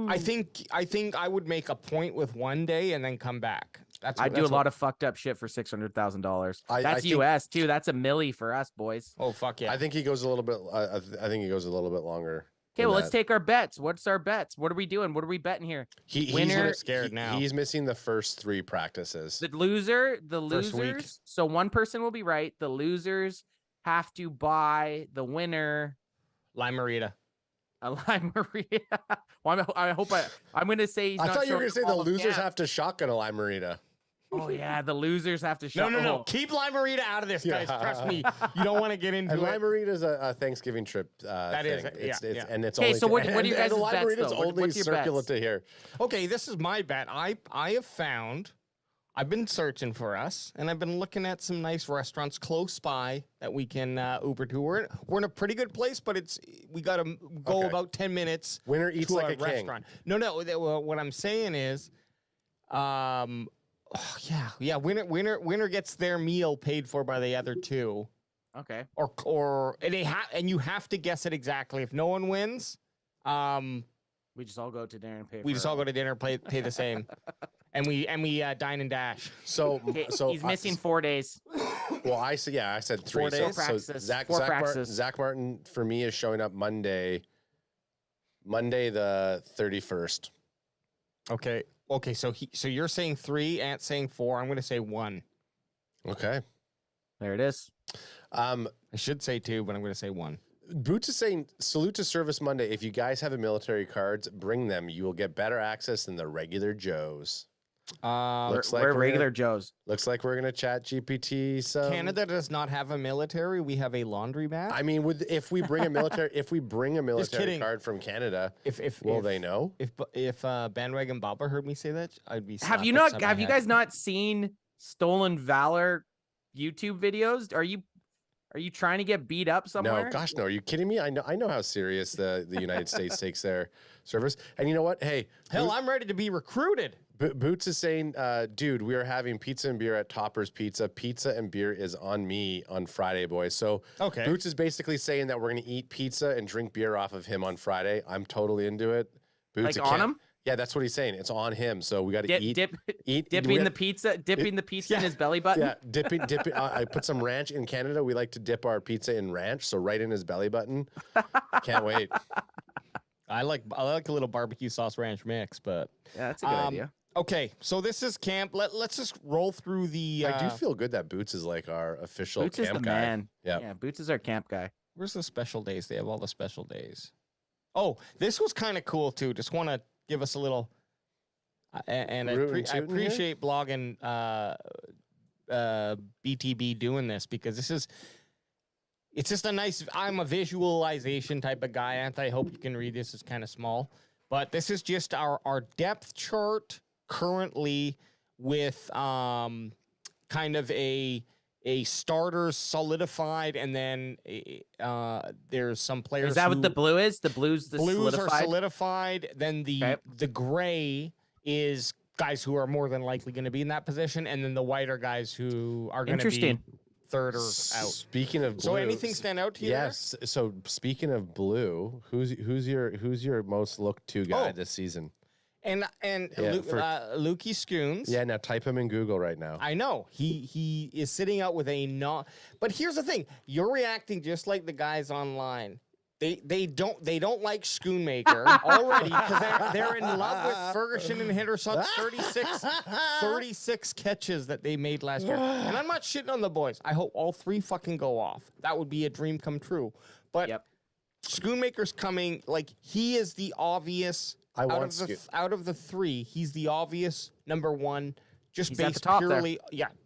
I think I would make a point with one day and then come back. I do a lot of fucked up shit for $600,000. I That's think- US too. That's a milli for us boys. Oh fuck yeah! I think he goes a little bit. I think he goes a little bit longer. Okay, than well, let's that. take our bets. What's our bets? What are we doing? What are we betting here? He's winner- scared now. He's missing the first 3 practices. The First week. losers. So one person will be right. The losers have to buy the winner Lime Marita. a lime Maria. Well, I'm going to say he's I not thought you were showing gonna say the all of losers camp. have to shotgun a Lime Marita. Oh yeah, the losers have to show. No. Keep Lime Marita out of this, guys. Yeah. Trust me. You don't want to get into And it. Lime Marita is a Thanksgiving trip. That thing. is, yeah. And it's Okay, only. so what are you and guys' the Lime bets, Marita's though? only What's your circular bets? to here. Okay, this is my bet. I have found. I've been searching for us, and I've been looking at some nice restaurants close by that we can Uber to. We're in a pretty good place, but we got to go Okay. about 10 minutes. Winner eats to like our a king. restaurant. No. What I'm saying is, winner gets their meal paid for by the other 2, Okay. and you have to guess it exactly. If no one wins, We just all go to dinner and pay. we for just it. all go to dinner, pay the same, and we dine and dash. So, Okay, so he's missing 4 days. Well, I said 3. 4 So, days? so Practices. Zach, 4 Zach, practices. Zach Martin for me is showing up Monday the 31st. Okay. So you're saying 3, Ant's saying 4. I'm going to say 1. Okay. There it is. I should say 2, but I'm going to say 1. Boots is saying, salute to Service Monday. If you guys have a military cards, bring them. You will get better access than the regular Joes. Looks like We're we're regular Joes. Looks like we're gonna chat GPT some. Canada does not have a military. We have a laundromat. I mean, if we bring a military kidding. card from Canada, If will they know? If bandwagon Baba heard me say that, I'd be. Have you slapped not? upside my Have you head. guys not seen Stolen Valor YouTube videos? Are you trying to get beat up somewhere? No, gosh, no. Are you kidding me? I know how serious the United States takes their service. And you know what? Hey, Hell, I'm ready to be recruited. Boots is saying, dude, we are having pizza and beer at Topper's Pizza. Pizza and beer is on me on Friday, boys. So Okay. Boots is basically saying that we're going to eat pizza and drink beer off of him on Friday. I'm totally into it. Boots, Like on him? Yeah, that's what he's saying. It's on him. So we got to eat. Dipping we the got- pizza in his belly button. Yeah, dipping. I put some ranch in Canada. We like to dip our pizza in ranch, so right in his belly button. Can't wait. I like a little barbecue sauce ranch mix, but Yeah, that's a good idea. Okay, so this is camp. Let's just roll through the. I do feel good that Boots is like our official Boots camp is the guy. man. Yeah. Yeah, Boots is our camp guy. Where's the special days? They have all the special days. Oh, this was kind of cool too. Just want to give us a little. And I Rootin' tootin' here? appreciate blogging BTB doing this because it's just a nice. I'm a visualization type of guy, and I hope you can read this. It's kind of small, but this is just our depth chart currently with kind of a starter solidified, and then there's some players. Is that what who- the blue is? The blues the Blues solidified? are solidified. Then the gray is guys who are more than likely going to be in that position, and then the white are guys who are going to be. Interesting. third or out. Speaking of blue, So anything stand out to you? Yes. So speaking of blue, who's your most looked to guy this season? And Lukey Scoons. Yeah, now type him in Google right now. I know he is sitting out with a not. But here's the thing: you're reacting just like the guys online. They don't like Schoonmaker already because they're in love with Ferguson and Henderson's 36 catches that they made last year. And I'm not shitting on the boys. I hope all three fucking go off. That would be a dream come true. But Schoonmaker's coming. Like he is the obvious. Out of the three, he's the obvious number one, just He's based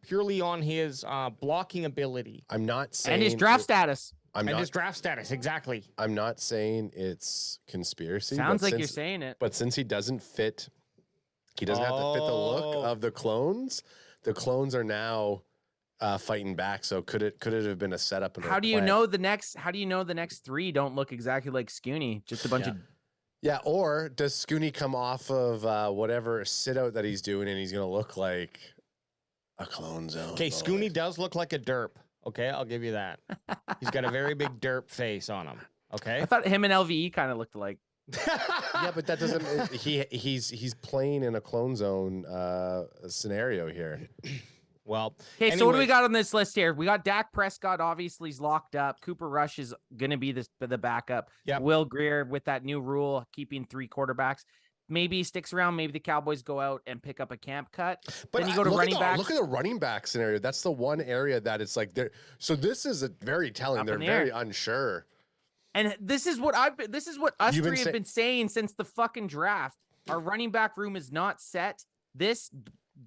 purely on his blocking ability. I'm not saying And his draft status. His draft status, exactly. I'm not saying it's conspiracy. Sounds like you're saying it. But since he doesn't fit, he doesn't have to fit the look of the clones. The clones are now fighting back. So could it have been a setup? How do you know the next three don't look exactly like Scooney? Just a bunch of. Yeah, or does Scooney come off of whatever sit out that he's doing and he's going to look like a clone zone? Okay, Scooney does look like a derp. Okay, I'll give you that. He's got a very big derp face on him. Okay? I thought him and LVE kind of looked alike. Yeah, but that doesn't. He's playing in a clone zone scenario here. Well, okay, so what do we got on this list here? We got Dak Prescott, obviously he's locked up. Cooper Rush is going to be the backup. Yep. Will Grier with that new rule, keeping 3 quarterbacks. Maybe he sticks around. Maybe the Cowboys go out and pick up a camp cut. But then you go to running back. Look at the running back scenario. That's the one area that it's like they're. So this is a very telling. They're very unsure. And this is what us three have been saying since the fucking draft. Our running back room is not set. This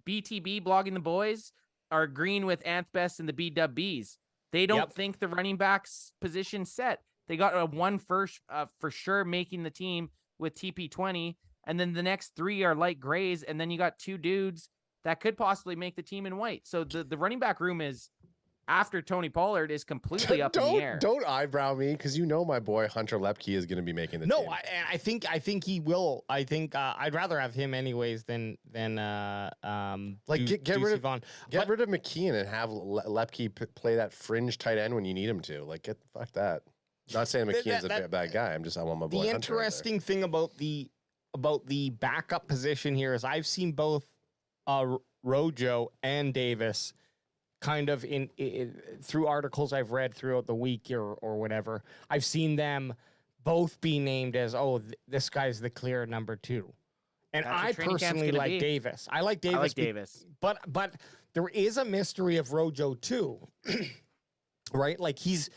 BTB blogging the boys are agreeing with Anthbest and the BWBs. They don't think the running back's position set. They got a one first for sure making the team with TP20. And then the next 3 are light grays. And then you got 2 dudes that could possibly make the team in white. So the running back room is, after Tony Pollard, is completely up in the air. Don't eyebrow me, because you know my boy Hunter Lepke is going to be making the team. No, I think he will. I think I'd rather have him anyways than get rid of McKeon and have Lepke play that fringe tight end when you need him to. Like, fuck that. Not saying McKeon's a bad guy. I want my boy. The Hunter interesting thing about the backup position here is I've seen both Rojo and Davis kind of in through articles I've read throughout the week or whatever. I've seen them both be named as, this guy's the clear number 2. And I personally like Davis. I like Davis. But there is a mystery of Rojo too. Right? Like he's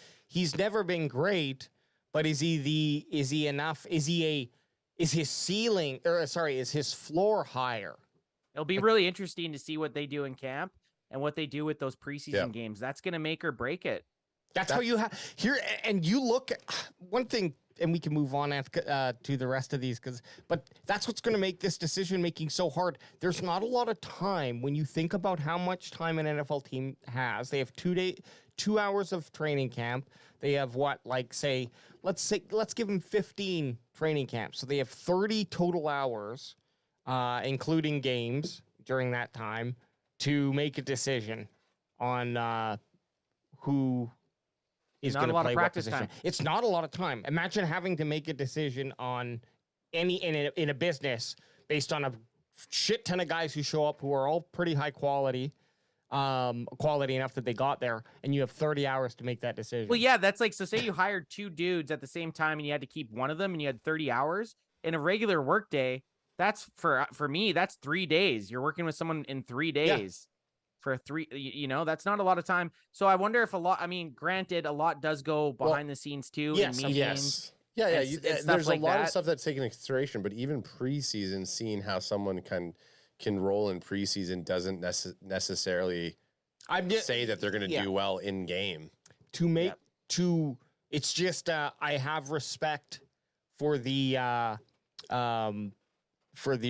never been great, but is he enough? Is his floor higher? It'll be really interesting to see what they do in camp and what they do with those preseason games. That's going to make or break it. That's how you have here. And you look at one thing, and we can move on to the rest of these, but that's what's going to make this decision making so hard. There's not a lot of time when you think about how much time an NFL team has. They have 2 hours of training camp. They have let's give them 15 training camps. So they have 30 total hours, including games during that time, to make a decision on who is going to play what position. It's not a lot of time. Imagine having to make a decision on in a business based on a shit ton of guys who show up who are all pretty high quality enough that they got there, and you have 30 hours to make that decision. Well, yeah, that's like, so say you hired 2 dudes at the same time and you had to keep one of them and you had 30 hours in a regular work day. That's for me, that's 3 days. You're working with someone in 3 days for 3, that's not a lot of time. So I wonder if granted, a lot does go behind the scenes too. Yes, in meetings. Yeah. There's like a lot of stuff that's taken into consideration, but even preseason, seeing how someone can roll in preseason doesn't necessarily say that they're going to do well in game. It's just I have respect for the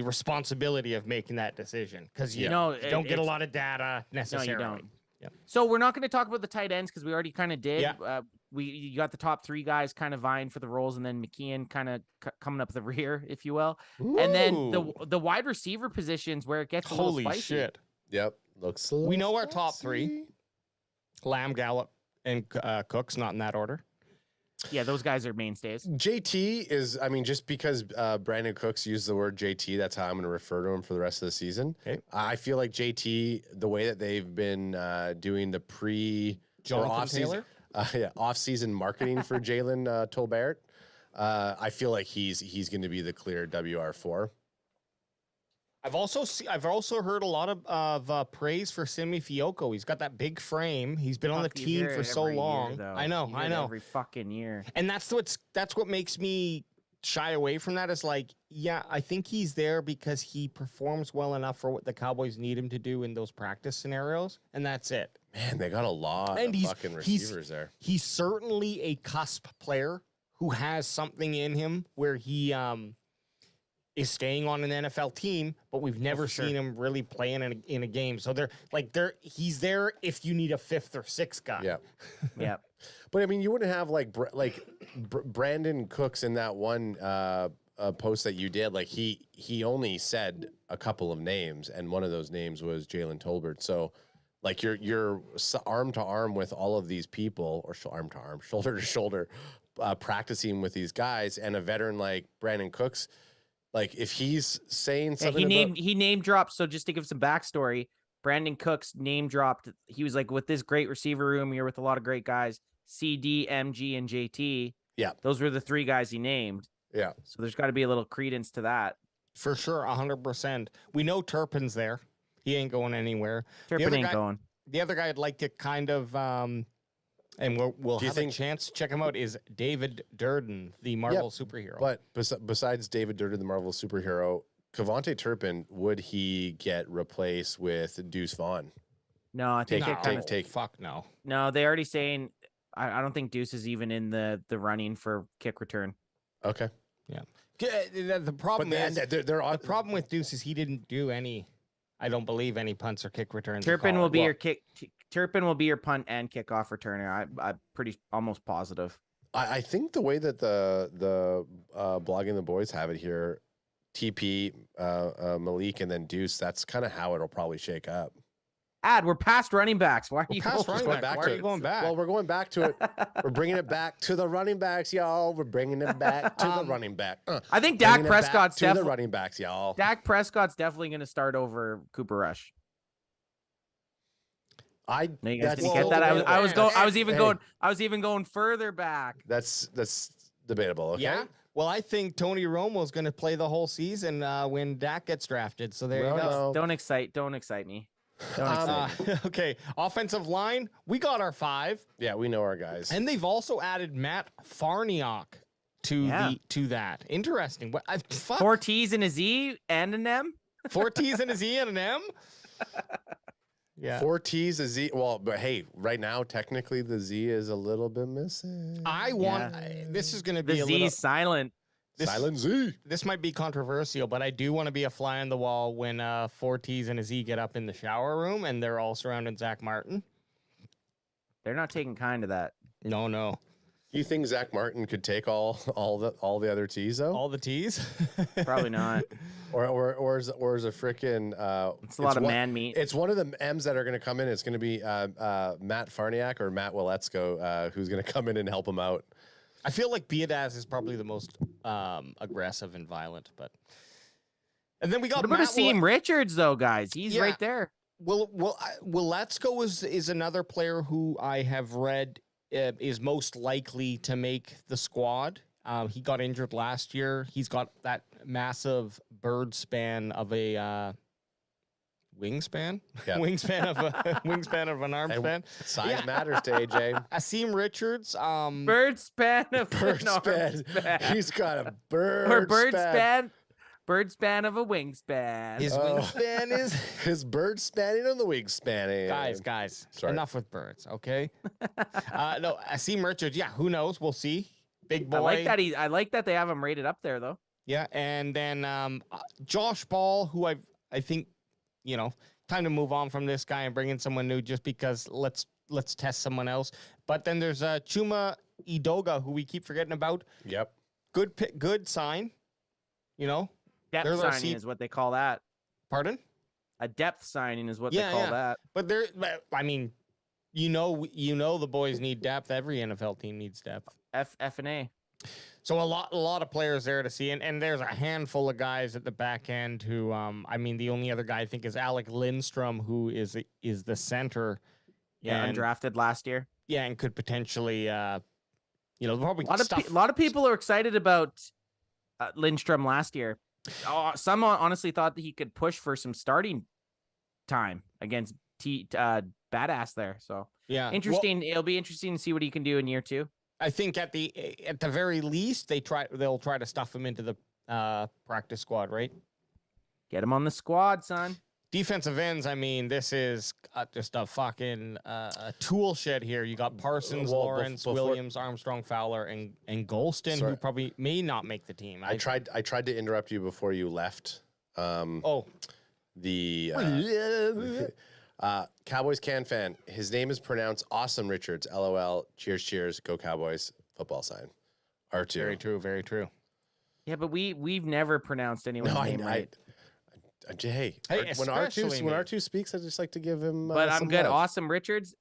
responsibility of making that decision, because you don't get a lot of data necessarily. No, you don't. Yep. So we're not going to talk about the tight ends because we already kind of did. Yeah. You got the top 3 guys kind of vying for the roles, and then McKeon kind of coming up the rear, if you will. Ooh. And then the wide receiver positions where it gets a little spicy. Holy shit! Yep, looks. We know our top 3. Lamb, Gallup, and Cooks, not in that order. Yeah, those guys are mainstays. JT is, I mean, just because Brandon Cooks used the word JT, that's how I'm going to refer to him for the rest of the season. Okay. I feel like JT, the way that they've been doing the off-season marketing for Jalen Tolbert, I feel like he's going to be the clear WR4. I've also heard a lot of praise for Simi Fioco. He's got that big frame. He's been on the team for so long. I know. Every fucking year. And that's what makes me shy away from that. Is like, yeah, I think he's there because he performs well enough for what the Cowboys need him to do in those practice scenarios, and that's it. Man, they got a lot of fucking receivers there. He's certainly a cusp player who has something in him where he is staying on an NFL team, but we've never seen him really play in a game. So he's there if you need a fifth or sixth guy. Yeah. Yeah. But I mean, you wouldn't have Brandon Cooks in that one post that you did. Like he only said a couple of names, and one of those names was Jalen Tolbert. So like you're arm to arm with all of these people, or arm to arm, shoulder to shoulder, practicing with these guys, and a veteran like Brandon Cooks. Like if he's saying something, he name dropped. So just to give some backstory, Brandon Cooks name dropped. He was like, with this great receiver room, you're with a lot of great guys, CD, MG, and JT. Yeah, those were the three guys he named. Yeah, so there's got to be a little credence to that. For sure, 100%. We know Turpin's there. He ain't going anywhere. Turpin ain't going. The other guy I'd like to kind of and we'll have a chance to check him out, is David Durden, the Marvel superhero. But besides David Durden, the Marvel superhero, Kevontae Turpin, would he get replaced with Deuce Vaughn? No, I think fuck no. No, they already saying I don't think Deuce is even in the running for kick return. Okay. Yeah. The problem the problem with Deuce is he didn't do any, I don't believe, any punts or kick returns. Turpin will be your kick. Turpin will be your punt and kickoff returner. I'm pretty almost positive. I think the way that the Blogging the Boys have it here, TP, Malik, and then Deuce, that's kind of how it'll probably shake up. We're past running backs. Why are you going back? Why are you going back? Well, we're going back to it. We're bringing it back to the running backs, y'all. We're bringing it back to the running back. I think Dak Prescott's to the running backs, y'all. Dak Prescott's definitely going to start over Cooper Rush. You guys didn't get that. I was even going further back. That's debatable. Okay. Yeah. Well, I think Tony Romo's going to play the whole season when Dak gets drafted. So there you go. No. Don't excite me. Okay. Offensive line, we got our 5. Yeah, we know our guys. And they've also added Matt Farniok to that. Interesting. What? 4 T's and a Z and an M. 4 T's and a Z and an M. Yeah. 4 T's, a Z. Well, but hey, right now, technically, the Z is a little bit missing. This is going to be the Z silent. Silent Z. This might be controversial, but I do want to be a fly on the wall when 4 T's and a Z get up in the shower room and they're all surrounding Zack Martin. They're not taking kind of that. No. You think Zack Martin could take all the other T's though? All the T's? Probably not. Or is a freaking it's a lot of man meat. It's one of the M's that are going to come in. It's going to be Matt Farniak or Matt Wiletsko, who's going to come in and help him out. I feel like Biadasz is probably the most aggressive and violent, but and then we got. What about Asim Richards though, guys? He's right there. Wiletsko is another player who I have read is most likely to make the squad. He got injured last year. He's got that massive bird span of a wingspan. Yeah. wingspan of an arm span. Size matters to AJ. Asim Richards. Bird span of an arm span. He's got a bird span. Bird span of a wingspan. His wingspan is his bird spanning on the wingspan. Guys. Sorry. Enough with birds, okay? No, Asim Richards. Yeah, who knows? We'll see. Big boy. I like that they have him rated up there though. Yeah, and then Josh Ball, who I think, time to move on from this guy and bring in someone new just because let's test someone else. But then there's Chuma Idoga, who we keep forgetting about. Yep. Good sign. Depth signing is what they call that. Pardon? A depth signing is what they call that. But You know the boys need depth. Every NFL team needs depth. F and A. So a lot of players there to see, and there's a handful of guys at the back end who, I mean, the only other guy I think is Alec Lindstrom, who is the center. Yeah, and, undrafted last year. Yeah, and could potentially, probably A lot of people are excited about Lindstrom last year. Some honestly thought that he could push for some starting time against Badass there. So yeah, interesting. It'll be interesting to see what he can do in year 2. I think at the very least they'll try to stuff him into the practice squad, right? Get him on the squad, son. Defensive ends, I mean, this is just a fucking tool shed here. You got Parsons, Lawrence, Williams, Armstrong, Fowler, and Golston, who probably may not make the team. I tried to interrupt you before you left. Cowboys fan. His name is pronounced Awesome Richards. LOL. Cheers, cheers. Go Cowboys. Football sign. R2. Very true. Very true. Yeah, but we've never pronounced anyone's name right. When R2 speaks, I just like to give him. But I'm good. Love. Awesome Richards.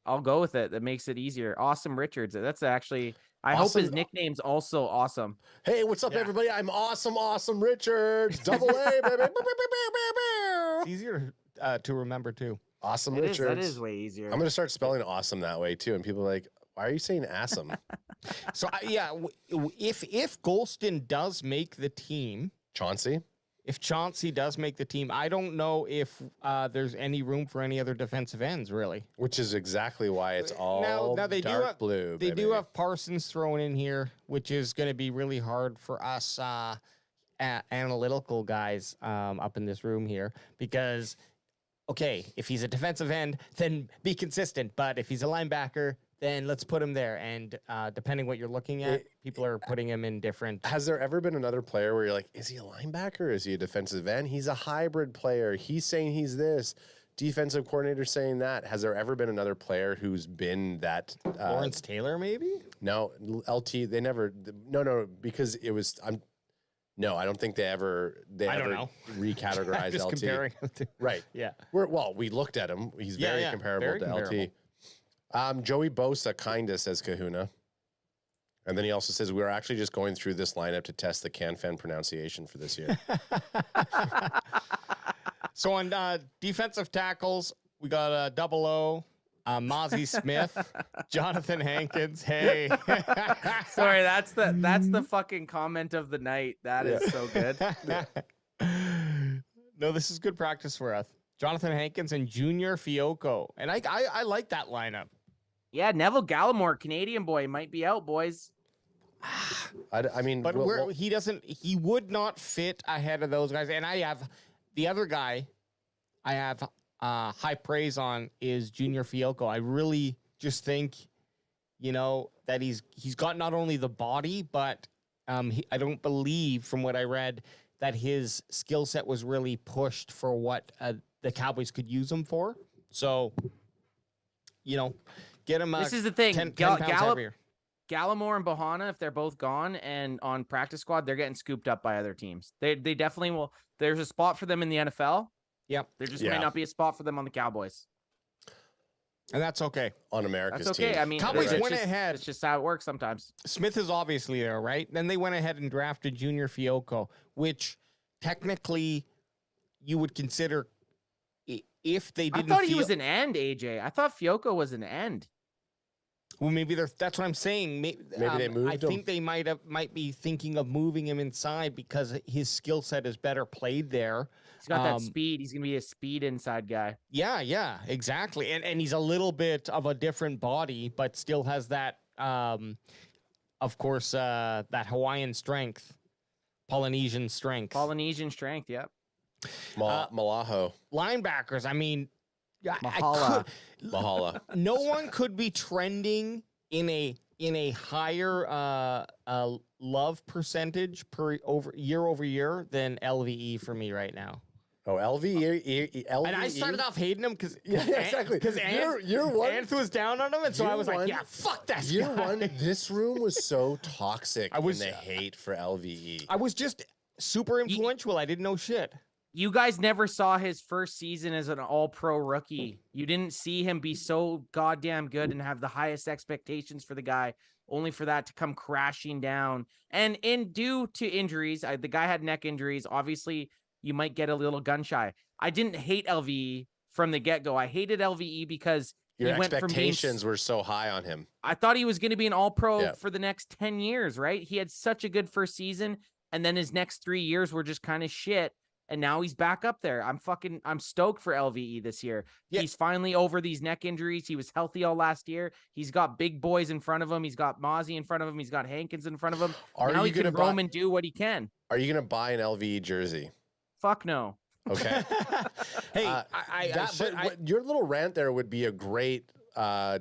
I'll go with it. That makes it easier. Awesome Richards. That's actually. I hope his nickname's also awesome. Hey, what's up, everybody? I'm Awesome Richards. Double A, baby. It's easier to remember too. Awesome That Richards. is way easier. I'm gonna start spelling awesome that way too, and people are like, "Why are you saying awesome?" So if Golston does make the team, Chauncey. If Chauncey does make the team, I don't know if there's any room for any other defensive ends, really. Which is exactly why it's all now they dark blue. They do have Parsons thrown in here, which is going to be really hard for us analytical guys up in this room here. Because, okay, if he's a defensive end, then be consistent. But if he's a linebacker, then let's put him there. And depending what you're looking at, people are putting him in different. Has there ever been another player where you're like, is he a linebacker? Is he a defensive end? He's a hybrid player. He's saying he's this. Defensive coordinator saying that. Has there ever been another player who's been that? Lawrence Taylor, maybe? No, LT. They never. No, because it was. No, I don't think they ever recategorized just LT. Comparing him to, right. Yeah. We looked at him. He's very comparable to LT. Joey Bosa kinda says Kahuna. And then he also says, we're actually just going through this lineup to test the CanFan pronunciation for this year. So on defensive tackles, we got Double O, Mozzie Smith, Jonathan Hankins. Hey. Sorry, that's the fucking comment of the night. That is so good. No, this is good practice for us. Jonathan Hankins and Junior Fiocco. And I like that lineup. Yeah, Neville Gallimore, Canadian boy, might be out, boys. I mean, but he would not fit ahead of those guys. And I have the other guy I have high praise on is Junior Fiocco. I really just think, that he's got not only the body, but I don't believe from what I read that his skill set was really pushed for what the Cowboys could use him for. So, get him. This is the thing. 10 pounds heavier. Gallimore and Bohanna, if they're both gone and on practice squad, they're getting scooped up by other teams. They definitely will. There's a spot for them in the NFL. Yep. There just might not be a spot for them on the Cowboys. And that's okay. On America's That's okay. team. I mean, Cowboys went ahead. It's just how it works sometimes. Smith is obviously there, right? Then they went ahead and drafted Junior Fiocco, which technically you would consider if they didn't. I thought he was an end, AJ. I thought Fiocco was an end. Well, maybe that's what I'm saying. Maybe they moved him. I think they might be thinking of moving him inside because his skill set is better played there. He's got that speed. He's gonna be a speed inside guy. Yeah, exactly. And he's a little bit of a different body, but still has that, of course, that Hawaiian strength, Polynesian strength. Yep. Malaho. Linebackers. I mean. Mahala. No one could be trending in a higher love percentage year over year than LVE for me right now. Oh, LVE. And I started off hating him because exactly. Because Anth was down on him, and so I was like, yeah, fuck that Year guy. one, this room was so toxic in the hate for LVE. I was just super influential. I didn't know shit. you guys never saw his first season as an all-pro rookie. You didn't see him be so goddamn good and have the highest expectations for the guy, only for that to come crashing down. And due to injuries, the guy had neck injuries. Obviously, you might get a little gun shy. I didn't hate LVE from the get-go. I hated LVE because Your he went from being expectations were so high on him. I thought he was going to be an all-pro Yeah. for the next 10 years, right? He had such a good first season, and then his next 3 years were just kind of shit. And now he's back up there. I'm stoked for LVE this year. Yeah. He's finally over these neck injuries. He was healthy all last year. He's got big boys in front of him. He's got Mozzie in front of him. He's got Hankins in front of him. Now he can roam and do what he can. Are you going to buy an LVE jersey? Fuck no. Okay. Hey, your little rant there would be a great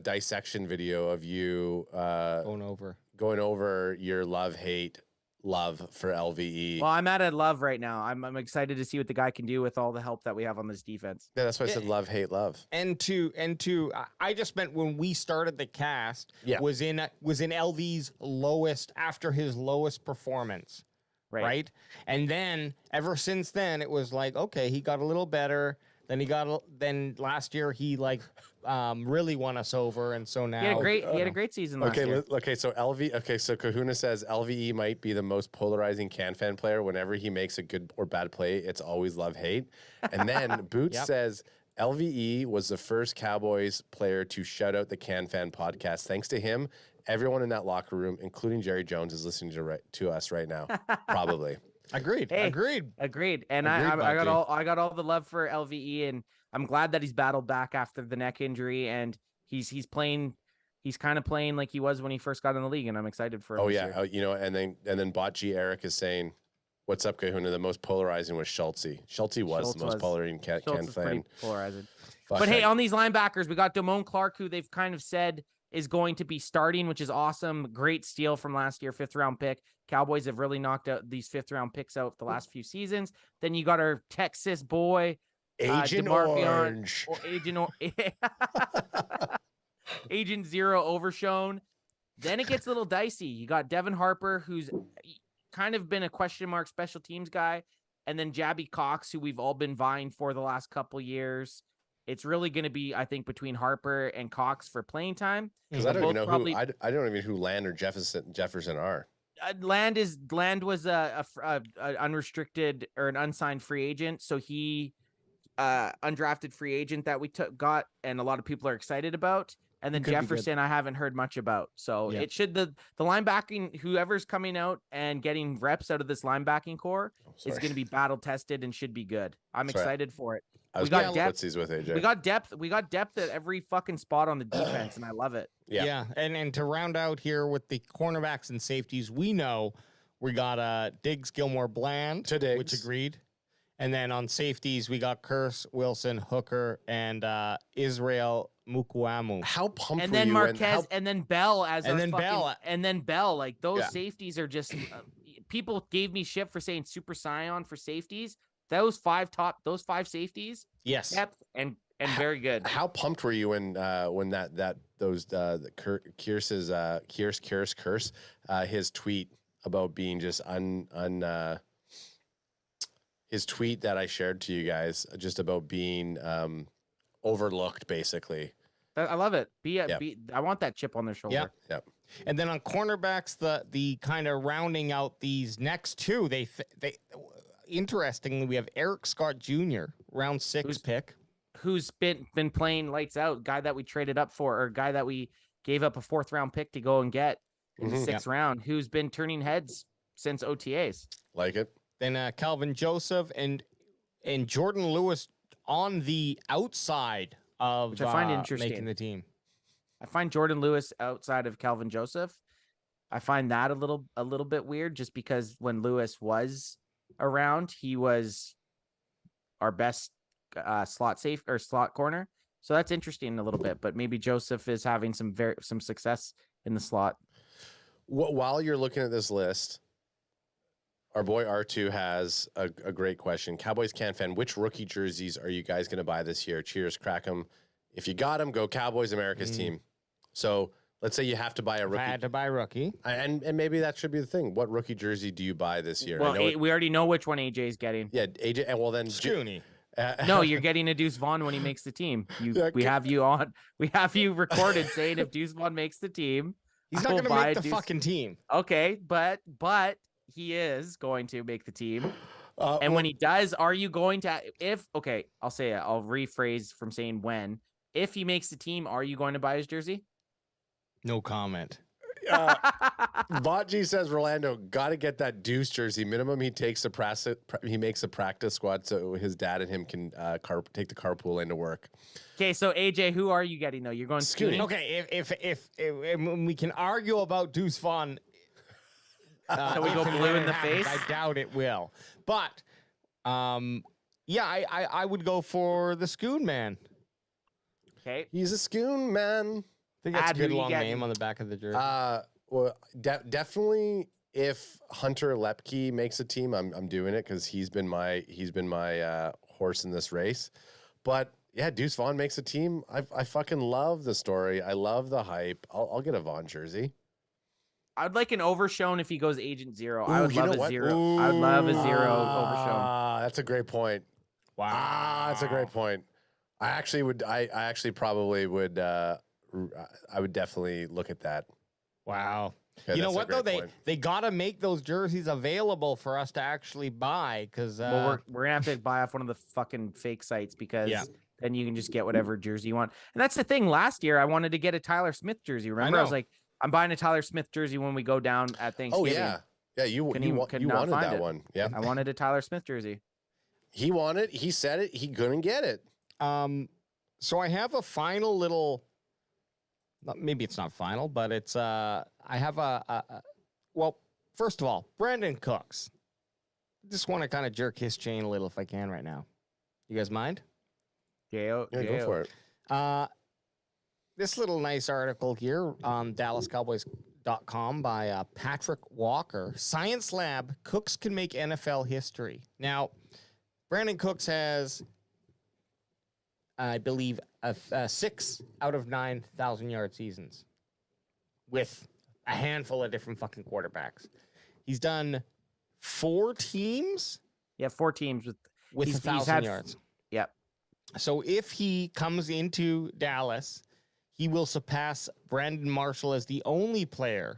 dissection video of you going over your love for LVE. Well, I'm at a love right now. I'm excited to see what the guy can do with all the help that we have on this defense. Yeah, that's why I said love, hate, love. And I just meant when we started the cast, Yeah. was in LV's lowest after his lowest performance. Right. And then ever since then, it was like, okay, he got a little better. Then last year he really won us over, and so now he had a great season last year. So Kahuna says LVE might be the most polarizing Can fan player. Whenever he makes a good or bad play, it's always love hate. And then Boots says LVE was the first Cowboys player to shout out the Can Fan podcast. Thanks to him, everyone in that locker room, including Jerry Jones, is listening to us right now. Probably. Agreed. Hey, agreed. And I got all the love for LVE, and I'm glad that he's battled back after the neck injury, and he's kind of playing like he was when he first got in the league, and I'm excited for him. And then Botchi Eric is saying, "What's up, Kahuna? The most polarizing was Schultze. Schultze was the most polarizing Can fan. Polarizing. But hey, on these linebackers, we got Damone Clark, who they've kind of said is going to be starting, which is awesome. Great steal from last year, 5th round pick. Cowboys have really knocked out these 5th round picks out the last few seasons. Then you got our Texas boy, Agent Orange. Agent Zero Overshown. Then it gets a little dicey. You got Devin Harper, who's kind of been a question mark special teams guy, and then Jabby Cox, who we've all been vying for the last couple years. It's really going to be, I think, between Harper and Cox for playing time. Because I don't even know I don't even know who Land or Jefferson are. Land was a unrestricted or an unsigned free agent, so he undrafted free agent that we got, and a lot of people are excited about. And then Jefferson, I haven't heard much about. So it should the linebacking, whoever's coming out and getting reps out of this linebacking core is going to be battle tested and should be good. I'm excited for it. We got depth. With AJ. We got depth at every fucking spot on the defense, and I love it. Yeah. And to round out here with the cornerbacks and safeties, we know we got Diggs, Gilmore, Bland, which agreed. And then on safeties, we got Curse, Wilson, Hooker, and Israel Mukuamu. How pumped and were then you? Marquez, and then Bell and then Bell. Like those safeties are just people gave me shit for saying Super Scion for safeties. Those five safeties, yes, depth and very good. How pumped were you when those Kier's his tweet about being just his tweet that I shared to you guys just about being overlooked, basically. I love it. I want that chip on their shoulder. Yep. And then on cornerbacks, the kind of rounding out these next two, they interestingly, we have Eric Scott Jr., round 6 pick. Who's been playing lights out, guy that we traded up for, or guy that we gave up a 4th round pick to go and get in the 6th round, who's been turning heads since OTAs. Like it. Then Calvin Joseph and Jordan Lewis on the outside of which I find interesting. Making the team. I find Jordan Lewis outside of Calvin Joseph. I find that a little bit weird, just because when Lewis was around, he was our best slot corner. So that's interesting a little bit, but maybe Joseph is having some success in the slot. While you're looking at this list, our boy R2 has a great question. Cowboys Can Fan, which rookie jerseys are you guys going to buy this year? Cheers, crack 'em. If you got them, go Cowboys, America's team. So Let's say you have to buy a If I rookie, had to buy a rookie. and maybe that should be the thing. What rookie jersey do you buy this year? I Well, know it- we already know which one AJ's getting. yeah, AJ. And well, then Scooney. No, you're getting a Deuce Vaughn when he makes the team. Yeah, We have you on. We have you recorded saying if Deuce Vaughn makes the team, He's I not will going to buy make a the Deuce- fucking team. Okay, but he is going to make the team. And well, when he does, are you going to I'll say it. I'll rephrase from saying when. If he makes the team, are you going to buy his jersey? No comment. Botji says Rolando got to get that Deuce jersey. Minimum, he makes a practice squad so his dad and him can take the carpool into work. Okay, so AJ, who are you getting though? You're going Scooney. Okay, if we can argue about Deuce Vaughn, Can we go if and blue when in it the happens, face? I doubt it will. But, yeah, I would go for the Scoon Man. Okay. He's a Scoon man. I think that's Ad, a who good you long getting? name on the back of the jersey. Well, definitely if Hunter Lepke makes a team, I'm doing it because he's been my horse in this race. But yeah, Deuce Vaughn makes a team. I fucking love the story. I love the hype. I'll get a Vaughn jersey. I'd like an overshown if he goes Agent Zero. Ooh, I would you love know a what? zero. I would love a zero overshown. Ah, that's a great point. Wow. That's a great point. I actually probably would. I would definitely look at that. Wow. Yeah, You know that's a what though? great point. They got to make those jerseys available for us to actually buy because Well, we're gonna have to buy off one of the fucking fake sites because then you can just get whatever jersey you want. And that's the thing. Last year, I wanted to get a Tyler Smith jersey. Remember, I was know. like, I'm buying a Tyler Smith jersey when we go down at Oh Thanksgiving. yeah, you Could wanted not find that it. one. Yeah, I wanted a Tyler Smith jersey. he wanted. He said it. He couldn't get it. So I have a final little. Maybe it's not final, but it's I have well, first of all, Brandon Cooks. Just want to kind of jerk his chain a little if I can right now. You guys mind? Yeah, Go for it. This little nice article here on DallasCowboys.com by Patrick Walker. Science Lab, Cooks can make NFL history. Now, Brandon Cooks has, I believe, 6 out of 9 1,000-yard seasons with a handful of different fucking quarterbacks. He's done 4 teams Yeah, 4 teams with with he's 1,000 had- yards. Yep. So if he comes into Dallas, he will surpass Brandon Marshall as the only player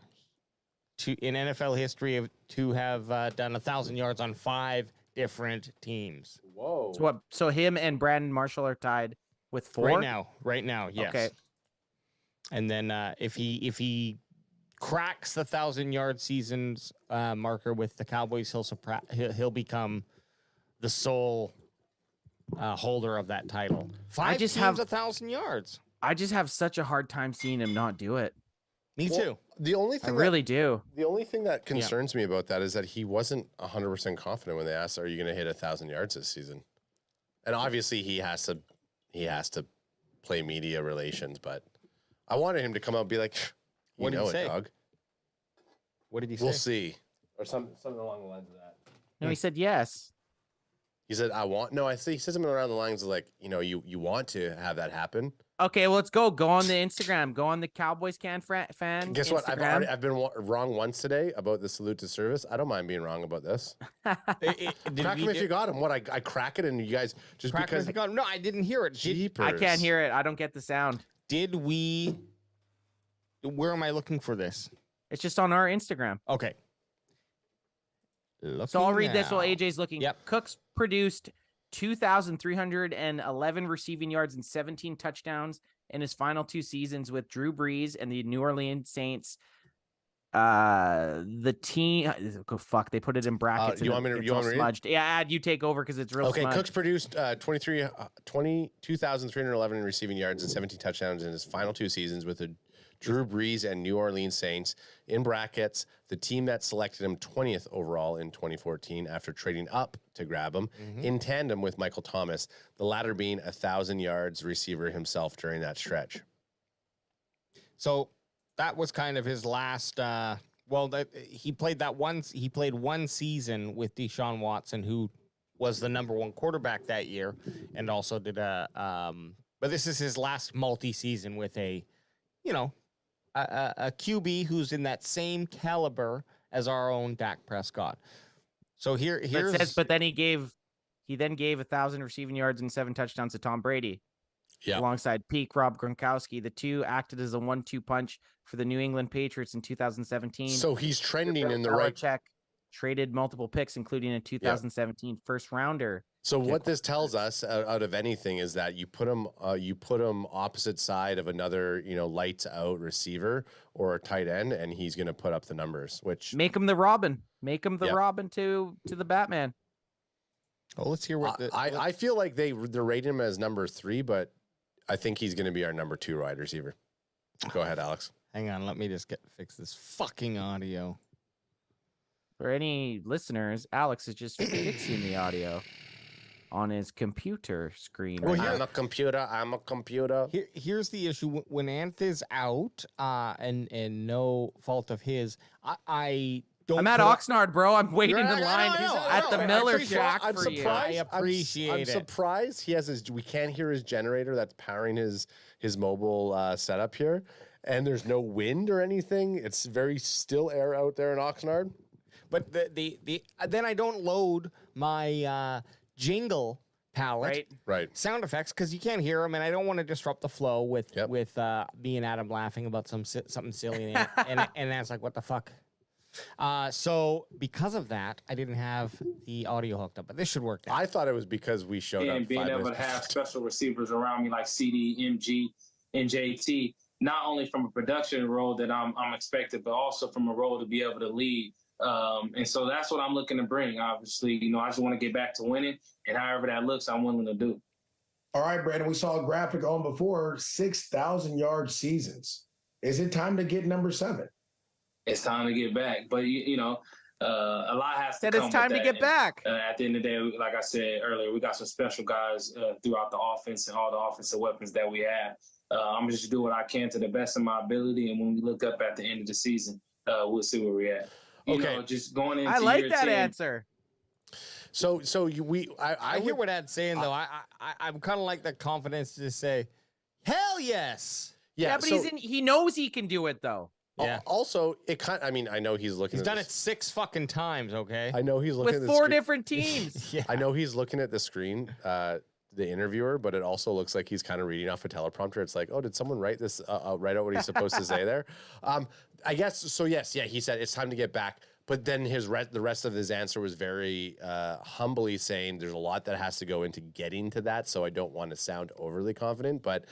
in NFL history to have done 1,000 yards on 5 different teams. Whoa. So what? So him and Brandon Marshall are tied with 4 Right now, yes. Okay. And then if he cracks the 1,000-yard seasons marker with the Cowboys, he'll become the sole holder of that title. 5 just teams, have- 1,000 yards. I just have such a hard time seeing him not do it. Me too. The only I thing really do. the only thing that concerns me about that is that he wasn't 100% confident when they asked, "Are you going to hit 1,000 yards this season?" And obviously he has to play media relations, but I wanted him to come out and be like, What did he say? dog. What did he We'll say? see. Or something along the lines of that. No, he said yes. He said, he said something around the lines of like, you want to have that happen. Okay, well, let's go. Go on the Instagram. Go on the Cowboys fan. Guess what? Instagram. I've been wrong once today about the salute to service. I don't mind being wrong about this. Crack him if you got him. What, I crack it and you guys just Crack because. no, I didn't hear it. I can't hear it. I don't get the sound. Did we? Where am I looking for this? It's just on our Instagram. Okay. So I'll read this while Looking AJ's looking. Yep. Cooks produced 2,311 receiving yards and 17 touchdowns in his final 2 seasons with Drew Brees and the New Orleans Saints. The team, they put it in brackets. you and want me to- it's you all want me to read? smudged. Yeah, Ad, you take over because it's real Okay, smudged. Cooks produced 22,311 receiving yards and 17 touchdowns in his final 2 seasons with the Drew Brees and New Orleans Saints. In brackets, the team that selected him 20th overall in 2014 after trading up to grab him in tandem with Michael Thomas, the latter being 1,000 yards receiver himself during that stretch. So that was kind of his last. He played one season with Deshaun Watson, who was the number 1 quarterback that year, and also did but this is his last multi-season with a a QB who's in that same caliber as our own Dak Prescott. So here's but then he then gave 1,000 receiving yards and 7 touchdowns to Tom Brady. Yeah. Alongside peak Rob Gronkowski. The two acted as a 1-2 punch for the New England Patriots in 2017. So he's trending in the Bill right. Belichick traded multiple picks, including a 2017 first rounder. So what this tells us, out of anything, is that you put him opposite side of another, lights out receiver or a tight end, and he's going to put up the numbers. Which Make him the Robin. Make him the Robin to the Batman. Oh, let's hear what I feel like they're rating him as number 3, but I think he's going to be our number 2 wide receiver. Go ahead, Alex. Hang on, let me just fix this fucking audio. For any listeners, Alex is just fixing the audio on his computer screen. Well, right here- now. I'm a computer. Here's the issue: when Anth is out, and no fault of his, I don't. I'm at put up- Oxnard, bro. I'm waiting in I line know, at the Miller Shack I'm for you. surprised. I appreciate I'm it. surprised he has we can't hear his generator that's powering his mobile setup here, and there's no wind or anything. It's very still air out there in Oxnard. But the then I don't load my jingle palette Right. sound effects because you can't hear them, and I don't want to disrupt the flow with me and Adam laughing about something silly, and that's like, what the fuck. So because of that, I didn't have the audio hooked up, but this should work now. I thought it was because we showed up. And being 5 able to minutes have special receivers around me like CD, MG, and JT, not only from a production role that I'm expected, but also from a role to be able to lead. And so that's what I'm looking to bring. Obviously, I just want to get back to winning, and however that looks, I'm willing to do. All right, Brandon, we saw a graphic on before, 6,000-yard seasons. Is it time to get number 7? It's time to get back. But, a lot has to Said come it's time with to that. get back. And, at the end of the day, like I said earlier, we got some special guys throughout the offense and all the offensive weapons that we have. I'm just do what I can to the best of my ability, and when we look up at the end of the season, we'll see where we're at. Just going into I like year that 10, answer. I hear what Ad's saying though. I'm kind of like the confidence to just say, hell yes. Yeah, but he knows he can do it though. Yeah. Also, I know he's looking. He's done it 6 fucking times. Okay. I know he's looking With at the 4 screen. different teams. Yeah. I know he's looking at the screen, the interviewer, but it also looks like he's kind of reading off a teleprompter. It's like, oh, did someone write this? Write out what he's supposed to say there? I guess so. Yes, he said it's time to get back. But then the rest of his answer was very humbly saying there's a lot that has to go into getting to that. So I don't want to sound overly confident. But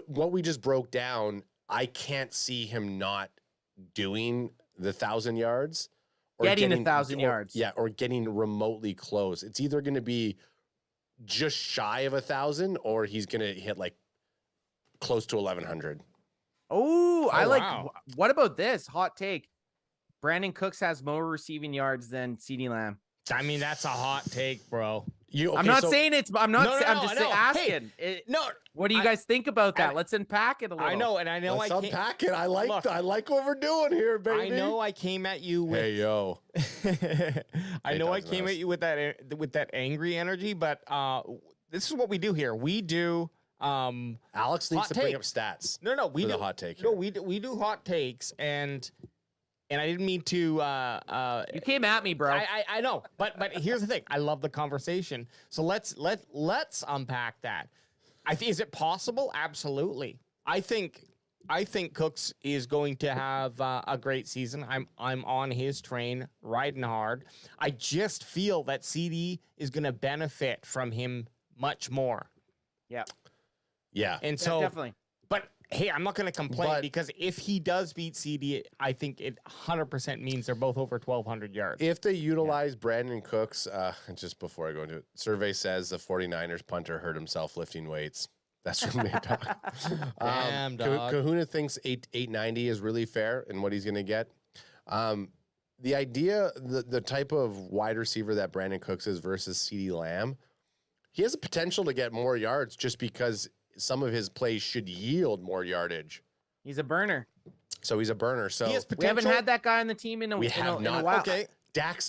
what we just broke down, I can't see him not doing the 1,000 yards. Or getting 1,000 yards. Yeah, or getting remotely close. It's either going to be just shy of 1,000 or he's going to hit like close to 1,100. Oh, I like. wow. What about this hot take? Brandon Cooks has more receiving yards than CeeDee Lamb. I mean, that's a hot take, bro. I'm not saying it's. I'm not. No, no, I'm no, just I know. asking. No, What do you guys think about that? Let's unpack it a little. I know, and I know Let's I can't. unpack it. I like Look, what we're doing here, baby. I know I came at you with. Hey yo. I know I came Dozen at you with that angry energy, but this is what we do here. We do. Alex needs Hot to bring take. up stats. No, we for do the hot take. No, here. we do hot takes, and I didn't mean to. You came at me, bro. I know, but here's the thing. I love the conversation, so let's unpack that. Is it possible? Absolutely. I think Cooks is going to have a great season. I'm on his train, riding hard. I just feel that CD is going to benefit from him much more. Yeah. Yeah. And so definitely. But hey, I'm not going to complain But- because if he does beat CD, I think it 100% means they're both over 1,200 yards. If they utilize Brandon Cooks, just before I go into it, survey says the 49ers punter hurt himself lifting weights. That's from Nate Dogg. Damn, dog. Kahuna thinks 890 is really fair in what he's going to get. The idea, the type of wide receiver that Brandon Cooks is versus CeeDee Lamb, he has a potential to get more yards just because some of his plays should yield more yardage. He's a burner. So he's a burner. So He has We haven't potential. had that guy on the team in a, we in have a not. while. Okay. Dak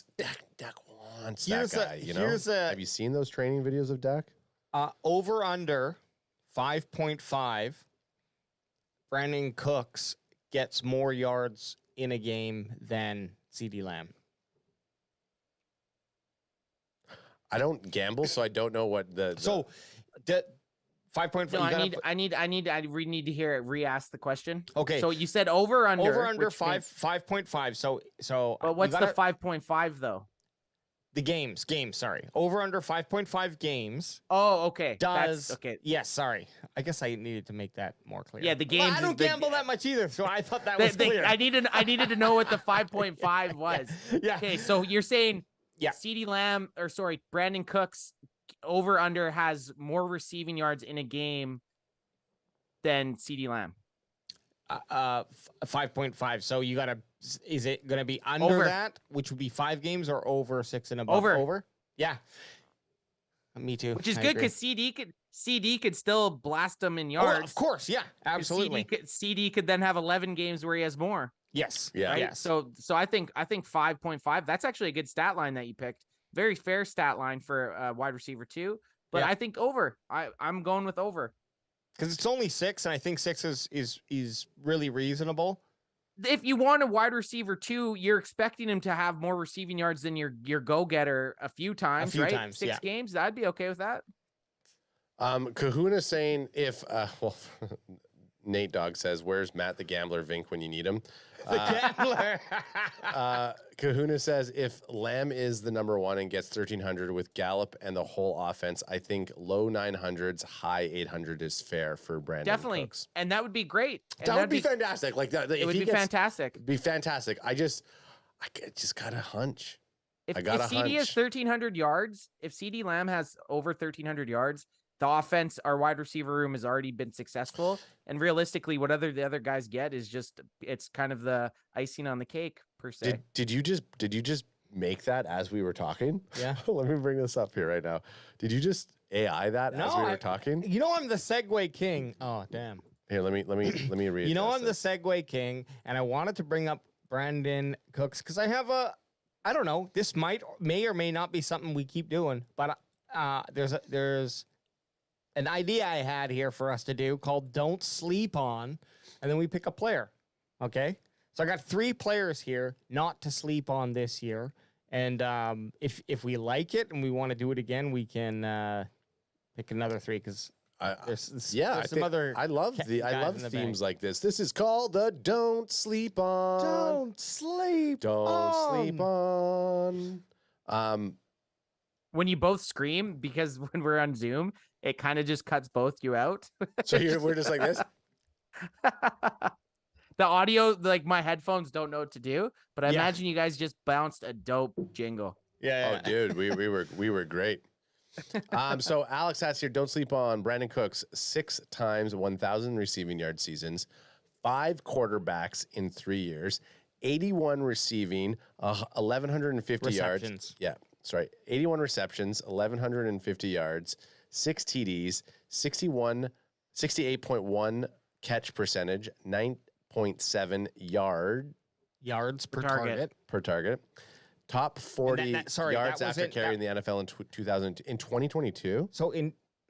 wants Here's that guy. Have you seen those training videos of Dak? Over under 5.5. Brandon Cooks gets more yards in a game than CeeDee Lamb? I don't gamble, so I don't know what the So, the 5.5. No, I need to hear it. Re-ask the question. Okay. So you said over or under? Over under which means- 5.5. So. But what's the 5.5 though? The games? Sorry. Over under 5.5 games. Oh, okay. Does okay? Yes. Sorry. I guess I needed to make that more clear. Yeah, the Well, games. I don't gamble that much either, so I thought that was clear. I needed to know what the 5.5 was. Yeah. Okay, so you're saying Yeah. CeeDee Lamb, or sorry, Brandon Cooks over under has more receiving yards in a game than CeeDee Lamb. 5.5. So you gotta. Is it gonna be under Over. that, which would be 5 games, or over 6 and above? Over. Yeah. Me too. Which is I good agree. because CD could still blast them in Oh, yards. of course. Yeah. 'Cause Absolutely. CD could then have 11 games where he has more. Yes. Yeah. Right? Yes. So I think 5.5. That's actually a good stat line that you picked. Very fair stat line for wide receiver 2. But Yeah. I think over. I'm going with over. Because it's only 6, and I think 6 is really reasonable. If you want a wide receiver 2, you're expecting him to have more receiving yards than your go-getter a few times, few right? times, 6 yeah. games, I'd be okay with that. Kahuna saying if Nate Dogg says, "Where's Matt the Gambler Vink when you need him?" The gambler. Kahuna says if Lamb is the number 1 and gets 1,300 with Gallup and the whole offense, I think low 900s, high 800 is fair for Brandon Definitely. Cooks. And that would be great. And That would that'd be fantastic. Like that, It would be fantastic. Be fantastic. I just got a hunch. If I got a CD has hunch. 1,300 yards, if CD Lamb has over 1,300 yards, the offense, our wide receiver room has already been successful. And realistically, what the other guys get is just, it's kind of the icing on the cake per se. Did you just make that as we were talking? Yeah. Let me bring this up here right now. Did you just AI that as we were talking? You know I'm the Segway king. Oh damn. Here, let me read. You know I'm the Segway king, and I wanted to bring up Brandon Cooks because I have I don't know. This may or may not be something we keep doing, but there's an idea I had here for us to do called "Don't Sleep On," and then we pick a player. Okay, so I got 3 players here not to sleep on this year, and if we like it and we want to do it again, we can pick another 3 because. There's some other. I love themes like this. This is called the "Don't Sleep On." Don't sleep. Don't sleep on. When you both scream, because when we're on Zoom, it kind of just cuts both you out. So we're just like this. The audio, like my headphones don't know what to do, but I Yeah. imagine you guys just bounced a dope jingle. Yeah. Oh, dude, we were great. So Alex asks here, don't sleep on Brandon Cooks 6 times 1,000 receiving yard seasons, 5 quarterbacks in 3 years, 81 receiving, 1,150 yards. Receptions. Yeah, sorry, 81 receptions, 1,150 yards, 6 TDs, 68.1 catch percentage, 9.7 yards per target. target. Top 40 that yards was after it. carrying the NFL in 2022. So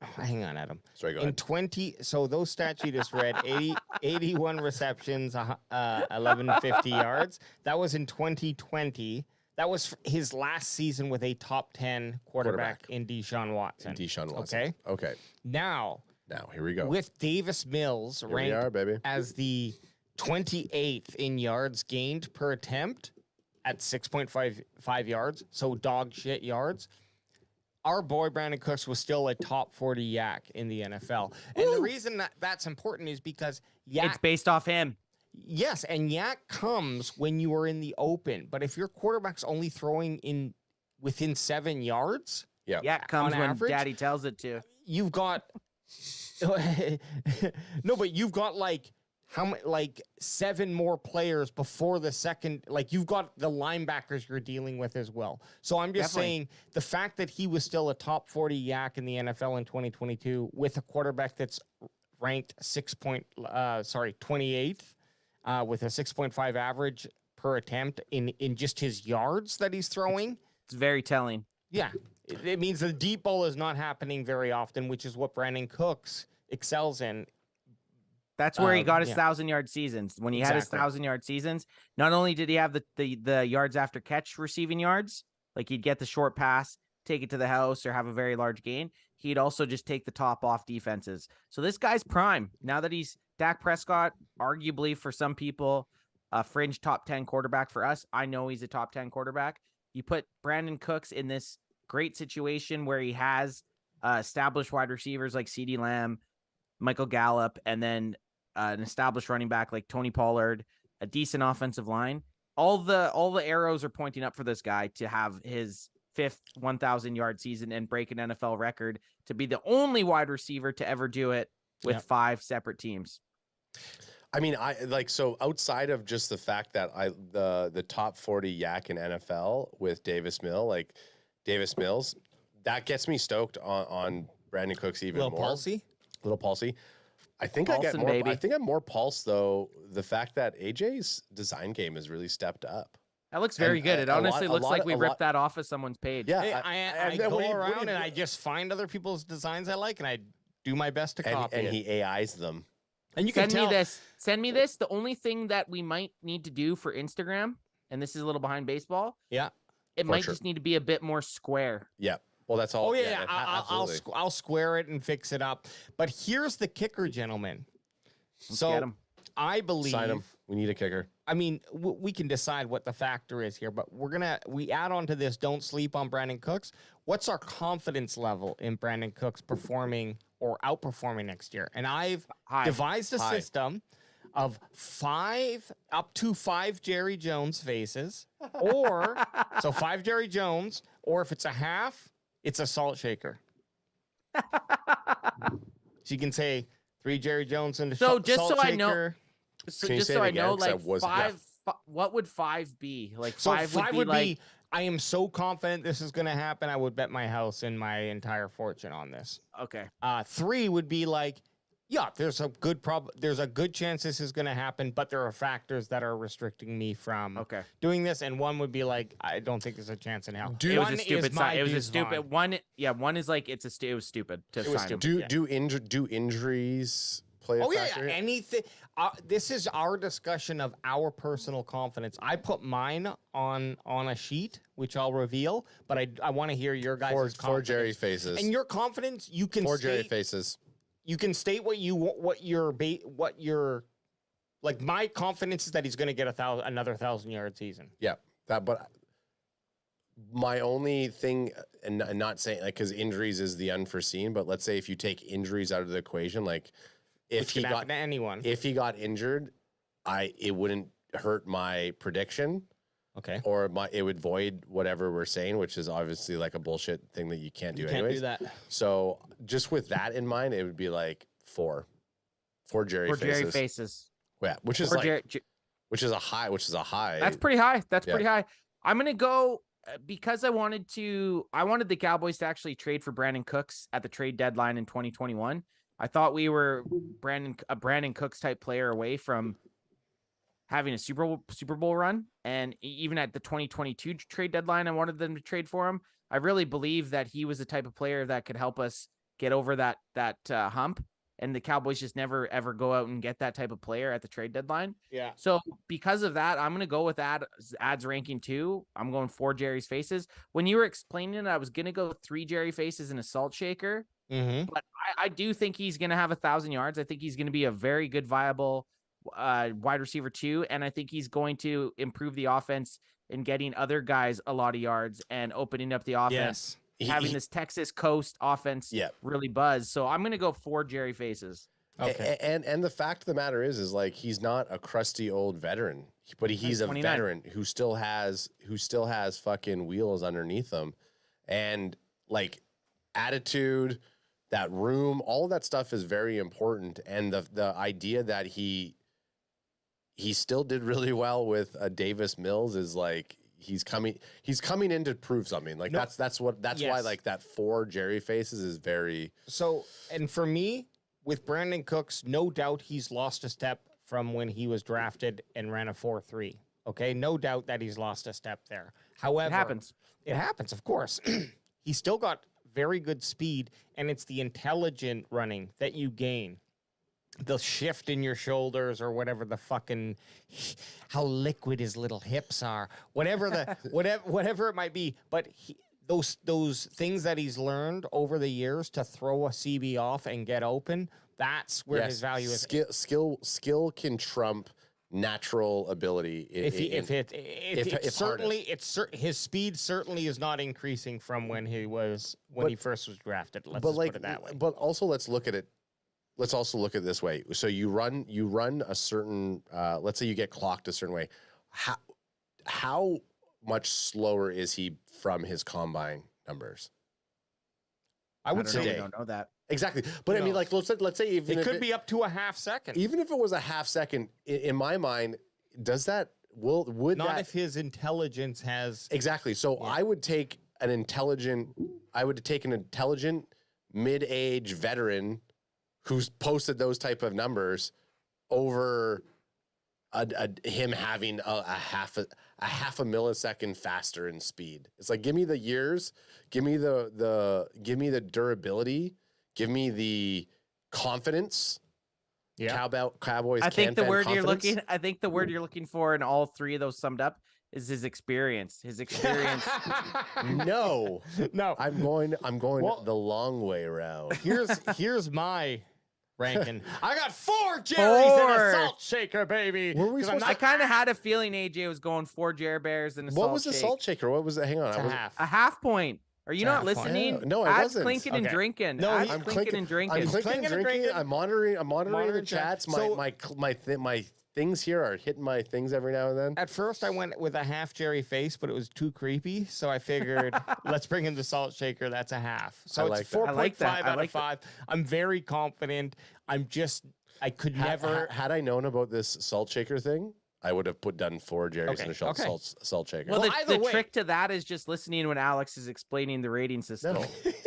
hang on, Adam. Sorry, go In ahead. so those stats you just read, 81 receptions, 1,150 yards. That was in 2020. That was his last season with a top 10 quarterback in Deshaun Watson. Okay. Now here we go. With Davis Mills Here we ranked are, baby. as the 28th in yards gained per attempt at 6.55 yards, so dog shit yards. Our boy Brandon Cooks was still a top 40 yak in the NFL. And the reason that's important is because yak... It's based off him. Yes, and yak comes when you are in the open. But if your quarterback's only throwing in within 7 yards... Yeah, it comes on when average, daddy tells it to. You've got... No, but you've got like... like 7 more players before the second, like you've got the linebackers you're dealing with as well. So I'm just saying the fact that he was still a top 40 yak in the NFL in 2022 with a quarterback that's ranked 28th with a 6.5 average per attempt in just his yards that he's throwing. It's very telling. Yeah. It means the deep ball is not happening very often, which is what Brandon Cooks excels in. That's where he got his yeah. 1,000-yard seasons. When he had his Exactly. 1,000-yard seasons, not only did he have the yards after catch receiving yards, like he'd get the short pass, take it to the house, or have a very large gain, he'd also just take the top off defenses. So this guy's prime. Now that he's Dak Prescott, arguably for some people, a fringe top 10 quarterback. For us, I know he's a top 10 quarterback. You put Brandon Cooks in this great situation where he has established wide receivers like CeeDee Lamb, Michael Gallup, and then an established running back like Tony Pollard, a decent offensive line. All the arrows are pointing up for this guy to have his 5th 1,000-yard season and break an NFL record, to be the only wide receiver to ever do it with 5 separate teams. I mean, so outside of just the fact that the top 40 yak in NFL with Davis Mills, that gets me stoked on Brandon Cooks even more. Little Palsy. I think I get more. Baby. I think I'm more pulse though. The fact that AJ's design game has really stepped up. That looks very good. It honestly looks like we ripped that off of someone's page. Yeah, I go around and I just find other people's designs I like, and I do my best to copy it. And he AIs them. And you can Send me this. The only thing that we might need to do for Instagram, and this is a little behind baseball. Yeah, it might just need to be a bit more square. Yeah. Well, that's all. Oh yeah, I'll square it and fix it up. But here's the kicker, gentlemen. Get him. I believe sign him. We need a kicker. I mean, we can decide what the factor is here, but we add on to this. Don't sleep on Brandon Cooks. What's our confidence level in Brandon Cooks performing or outperforming next year? And I've devised a system of 5 up to 5 Jerry Jones faces, or so 5 Jerry Jones, or if it's a half, it's a salt shaker. So you can say 3 Jerry Jones and a salt shaker. Just so I know, like 5. What would 5 be? Like 5 would be. I am so confident this is going to happen. I would bet my house and my entire fortune on this. Okay. 3 would be like, yeah, there's a good chance this is going to happen, but there are factors that are restricting me from doing this. And 1 would be like, I don't think there's a chance in hell. It was a stupid sign. It was a stupid one. Yeah, 1 is like it was stupid to sign him. Do injuries play a factor? Yeah, anything. This is our discussion of our personal confidence. I put mine on a sheet, which I'll reveal, but I want to hear your guys' confidence. 4 Jerry faces. And your confidence, you can 4 Jerry faces. You can state what you're like. My confidence is that he's going to get another 1,000-yard season. Yeah, but my only thing, and not saying like because injuries is the unforeseen, but let's say if you take injuries out of the equation, like if he got injured, it wouldn't hurt my prediction. Okay. Or it would void whatever we're saying, which is obviously like a bullshit thing that you can't do anyways. Can't do that. So just with that in mind, it would be like 4 Jerry faces. Jerry faces. Yeah, which is a high. That's pretty high. Pretty high. I'm going to go because I wanted the Cowboys to actually trade for Brandon Cooks at the trade deadline in 2021. I thought we were a Brandon Cooks type player away from having a Super Bowl run. And even at the 2022 trade deadline, I wanted them to trade for him. I really believe that he was the type of player that could help us get over that hump. And the Cowboys just never, ever go out and get that type of player at the trade deadline. Yeah. So because of that, I'm going to go with ads ranking 2. I'm going 4 Jerry's faces. When you were explaining it, I was going to go 3 Jerry faces and a salt shaker. Mm-hmm. But I do think he's going to have 1,000 yards. I think he's going to be a very good, viable wide receiver 2. And I think he's going to improve the offense in getting other guys a lot of yards and opening up the offense. Yes. Having this Texas coast offense really buzz. So I'm going to go 4 Jerry faces. Okay. And the fact of the matter is like, he's not a crusty old veteran, but he's a veteran who still has fucking wheels underneath him, and like attitude, that room, all of that stuff is very important. And the idea that he still did really well with Davis Mills is like, he's coming in to prove something. Like that's why like that 4 Jerry faces is very. So, and for me with Brandon Cooks, no doubt he's lost a step from when he was drafted and ran a 4.3. Okay. No doubt that he's lost a step there. However, it happens, of course. He's still got very good speed, and it's the intelligent running that you gain. the shift in your shoulders or whatever the fucking how liquid his little hips are, whatever the whatever it might be. But those things that he's learned over the years to throw a CB off and get open, that's where his value is. Skill can trump natural ability. His speed certainly is not increasing from when he first was drafted. Let's just put it that way. But also let's look at it. Let's also look at it this way. So you run a certain. Let's say you get clocked a certain way. How much slower is he from his combine numbers? I would say I don't know that. Exactly. But I mean, like, let's say even it could be up to a half second. Even if it was a half second, in my mind, does that would not that, if his intelligence has exactly. So yeah. I would take an intelligent mid-age veteran who's posted those type of numbers over him having a half a millisecond faster in speed. It's like, give me the years, give me the durability, give me the confidence. Yeah. Cowboys. I think the word you're looking for in all three of those summed up is his experience. His experience. No. I'm going the long way around. Here's my ranking. I got 4 Jerry's and a salt shaker, baby. I kind of had a feeling AJ was going 4 Jer Bears and a salt shaker. What was the salt shaker? What was it? Hang on. A half point. Are you not listening? No, I wasn't. Clinking and drinking. No, I'm clinking and drinking. I'm clinking and drinking. I'm monitoring the chats. My things here are hitting my things every now and then. At first, I went with a half Jerry face, but it was too creepy. So I figured, let's bring in the salt shaker. That's a half. So it's 4.5 out of 5. I'm very confident. I could never. Had I known about this salt shaker thing, I would have done 4 Jerry's and a salt shaker. Well, the trick to that is just listening when Alex is explaining the rating system.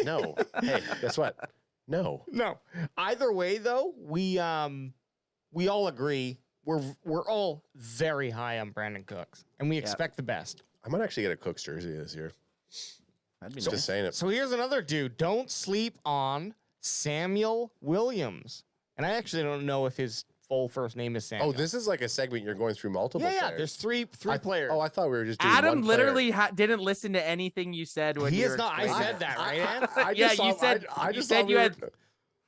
No. Hey, guess what? No. Either way, though, we all agree we're all very high on Brandon Cooks, and we expect the best. I might actually get a Cooks jersey this year. Just saying it. So here's another dude. Don't sleep on Samuel Williams, and I actually don't know if his full first name is Samuel. Oh, this is like a segment you're going through multiple players. Yeah, there's three players. Oh, I thought we were just doing Adam one literally didn't listen to anything you said when you were explaining. I said that, right, Ed? You said you had.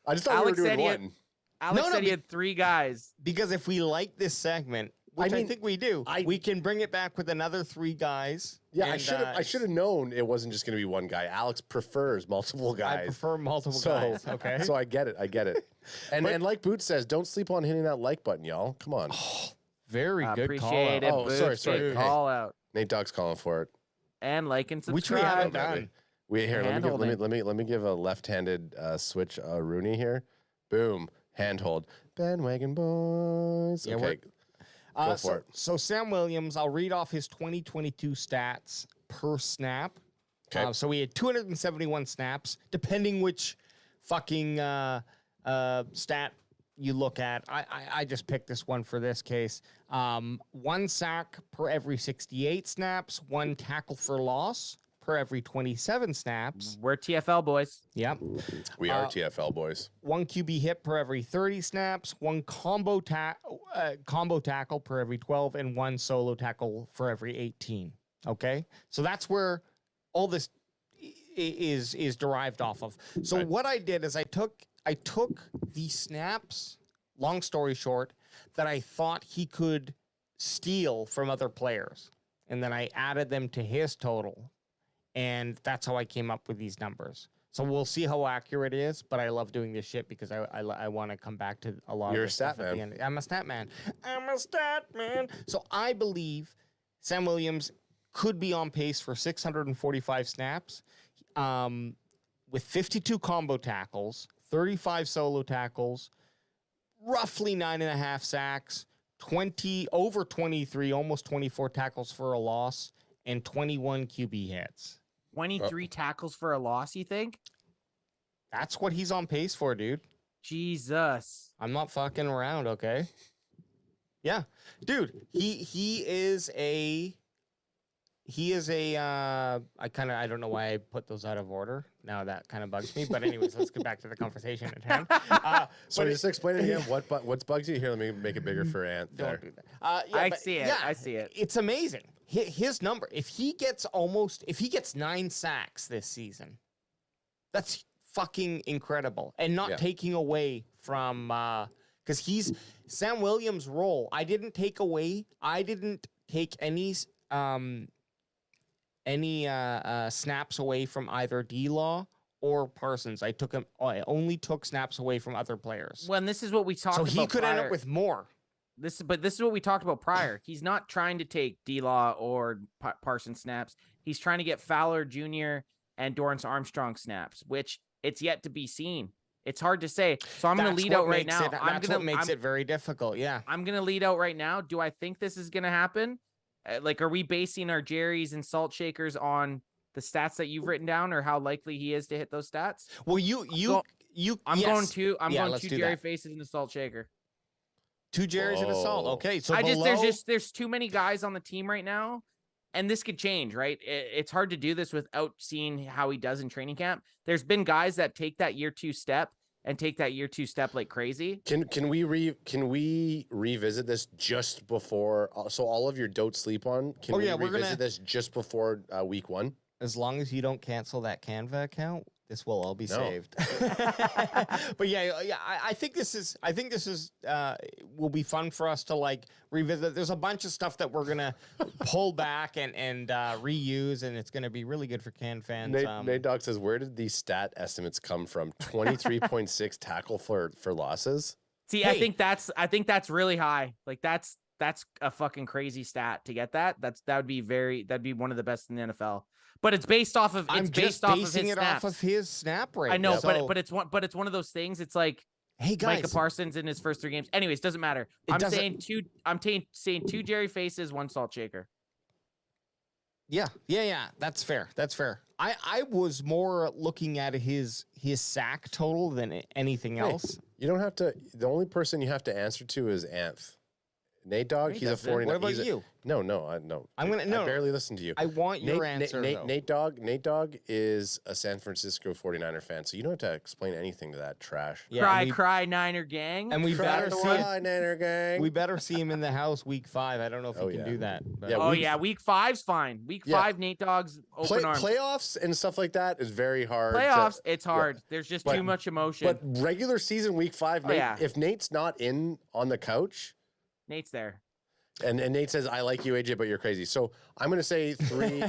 I just thought we were doing one. Alex said he had 3 guys. Because if we like this segment, which I think we do, we can bring it back with another 3 guys. Yeah, I should have known it wasn't just going to be one guy. Alex prefers multiple guys. I prefer multiple guys. Okay. So I get it. And like Boots says, don't sleep on hitting that like button, y'all. Come on. Very good Appreciate call it. out. Sorry. Call out. Nate Dogg's calling for it. And like and subscribe. Which we haven't done. Let me give a left-handed switch Rooney here. Boom. Handhold. Bandwagon boys. Yeah, okay. Go for it. So Sam Williams, I'll read off his 2022 stats per snap. Okay. So we had 271 snaps, depending which fucking stat you look at. I just picked this one for this case. 1 sack per every 68 snaps, 1 tackle for loss per every 27 snaps. We're TFL boys. Yep. We are TFL boys. 1 QB hit per every 30 snaps, 1 combo tackle per every 12, and 1 solo tackle for every 18. Okay? So that's where all this is derived off of. So what I did is I took the snaps, long story short, that I thought he could steal from other players, and then I added them to his total. And that's how I came up with these numbers. So we'll see how accurate it is, but I love doing this shit because I want to come back to a lot of this stuff at the end. I'm a stat man. So I believe Sam Williams could be on pace for 645 snaps with 52 combo tackles, 35 solo tackles, roughly 9.5 sacks, 23, almost 24 tackles for a loss, and 21 QB hits. 23 tackles for a loss, you think? That's what he's on pace for, dude. Jesus. I'm not fucking around, okay? Yeah. Dude, he is a he is a I don't know why I put those out of order. Now that kind of bugs me. But anyways, let's get back to the conversation at hand. So just explain it again. What's bugs you? Here, let me make it bigger for Ant. Don't There. do that. I see it. I see it. It's amazing. His number. If he gets 9 sacks this season, that's fucking incredible. And not taking away from because he's Sam Williams' role. I didn't take any snaps away from either D-Law or Parsons. I only took snaps away from other players. Well, and this is what we talked about. So he could end prior. up with more. This is what we talked about prior. He's not trying to take D-Law or Parsons snaps. He's trying to get Fowler Jr. and Dorrance Armstrong snaps, which it's yet to be seen. It's hard to say. So I'm going to lead out right now. That's what makes it very difficult. Yeah. I'm going to lead out right now. Do I think this is going to happen? Are we basing our Jerry's and salt shakers on the stats that you've written down, or how likely he is to hit those stats? Well, I'm going two Jerry that. faces in a salt shaker. 2 Jerry's and a salt. Okay, so there's too many guys on the team right now, and this could change, right? It's hard to do this without seeing how he does in training camp. There's been guys that take that year 2 step like crazy. Can we revisit this just before? So all of your don't sleep on. Can we revisit this just before week 1? As long as you don't cancel that Canva account, this will all be saved. But I think this is will be fun for us to revisit. There's a bunch of stuff that we're gonna pull back and reuse, and it's gonna be really good for Can fans. Nate Dogg says, where did these stat estimates come from? 23.6 tackle for losses. See, I think that's really high. That's a fucking crazy stat to get that. That'd be one of the best in the NFL. But it's based off of basing it off of his snap rate. I know, but it's one of those things. It's like, hey guys, Micah Parsons in his first 3 games. Anyways, doesn't matter. I'm saying 2 Jerry faces, 1 salt shaker. Yeah. That's fair. I was more looking at his sack total than anything else. You don't have to. The only person you have to answer to is Anth. Nate Dogg, he's a 49. What about you? No. I barely listen to you. I want your answer. Nate Dogg is a San Francisco 49er fan, so you don't have to explain anything to that trash. Yeah, cry Niner gang. And we better see Niner gang. We better see him in the house week 5. I don't know if he can do that. But. Week 5's fine. Week 5, Nate Dogg's open arms. Playoffs and stuff like that is very hard. It's hard. There's just too much emotion. But regular season week 5, if Nate's not in on the couch, Nate's there. And Nate says, I like you, AJ, but you're crazy. So I'm going to say 3.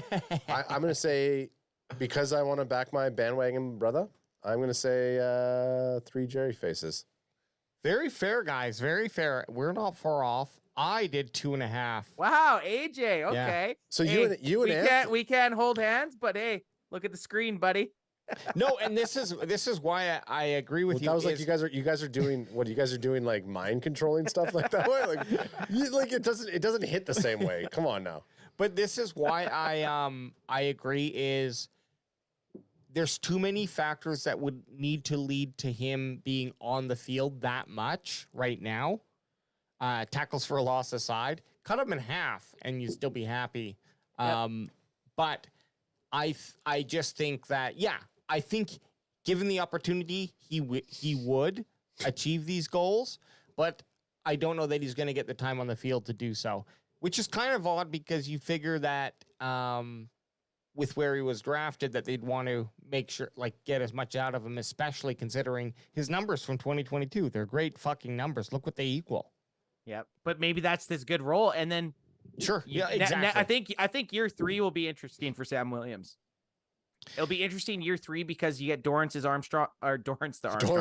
I'm going to say, because I want to back my bandwagon brother, I'm going to say 3 Jerry faces. Very fair, guys. Very fair. We're not far off. I did 2.5. Wow, AJ. Okay. Yeah. So we can't hold hands, but hey, look at the screen, buddy. No, and this is why I agree with you. That was like you guys are doing what you guys are doing, like mind controlling stuff like that way. It doesn't hit the same way. Come on now. But this is why I agree is there's too many factors that would need to lead to him being on the field that much right now. Tackles for a loss aside, cut him in half and you'd still be happy. Yep. But I just think that I think given the opportunity, he would achieve these goals, but I don't know that he's going to get the time on the field to do so, which is kind of odd because you figure that with where he was drafted that they'd want to make sure, get as much out of him, especially considering his numbers from 2022. They're great fucking numbers. Look what they equal. Yeah, but maybe that's this good role, and then sure, exactly. I think year 3 will be interesting for Sam Williams. It'll be interesting year 3 because you get Dorrance the Armstrong. Dorrance the Armstrong.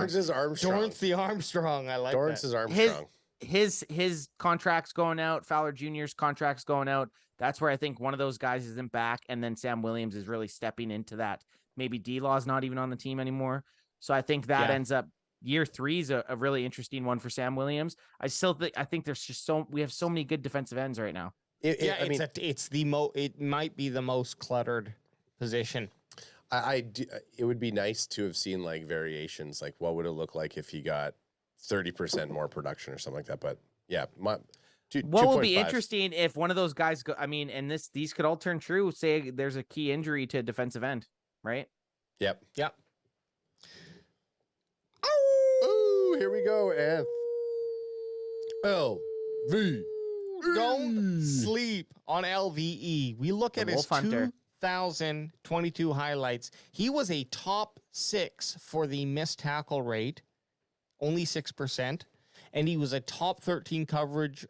I like Dorrance's Armstrong. His contract's going out. Fowler Jr.'s contract's going out. That's where I think one of those guys isn't back, and then Sam Williams is really stepping into that. Maybe D-Law's not even on the team anymore. So I think that ends up year 3 is a really interesting one for Sam Williams. I think there's just we have so many good defensive ends right now. It might be the most cluttered position. It would be nice to have seen variations, what would it look like if he got 30% more production or something like that. But yeah, What will be 2.5. interesting if one of those guys go? I mean, and these could all turn true. Say there's a key injury to a defensive end, right? Yep. Yep. Ooh, here we go, Anth. LV. Don't sleep on LVE. We look at his Wolf Hunter. 2022 highlights. He was a top 6 for the missed tackle rate, only 6%, and he was a top 13 coverage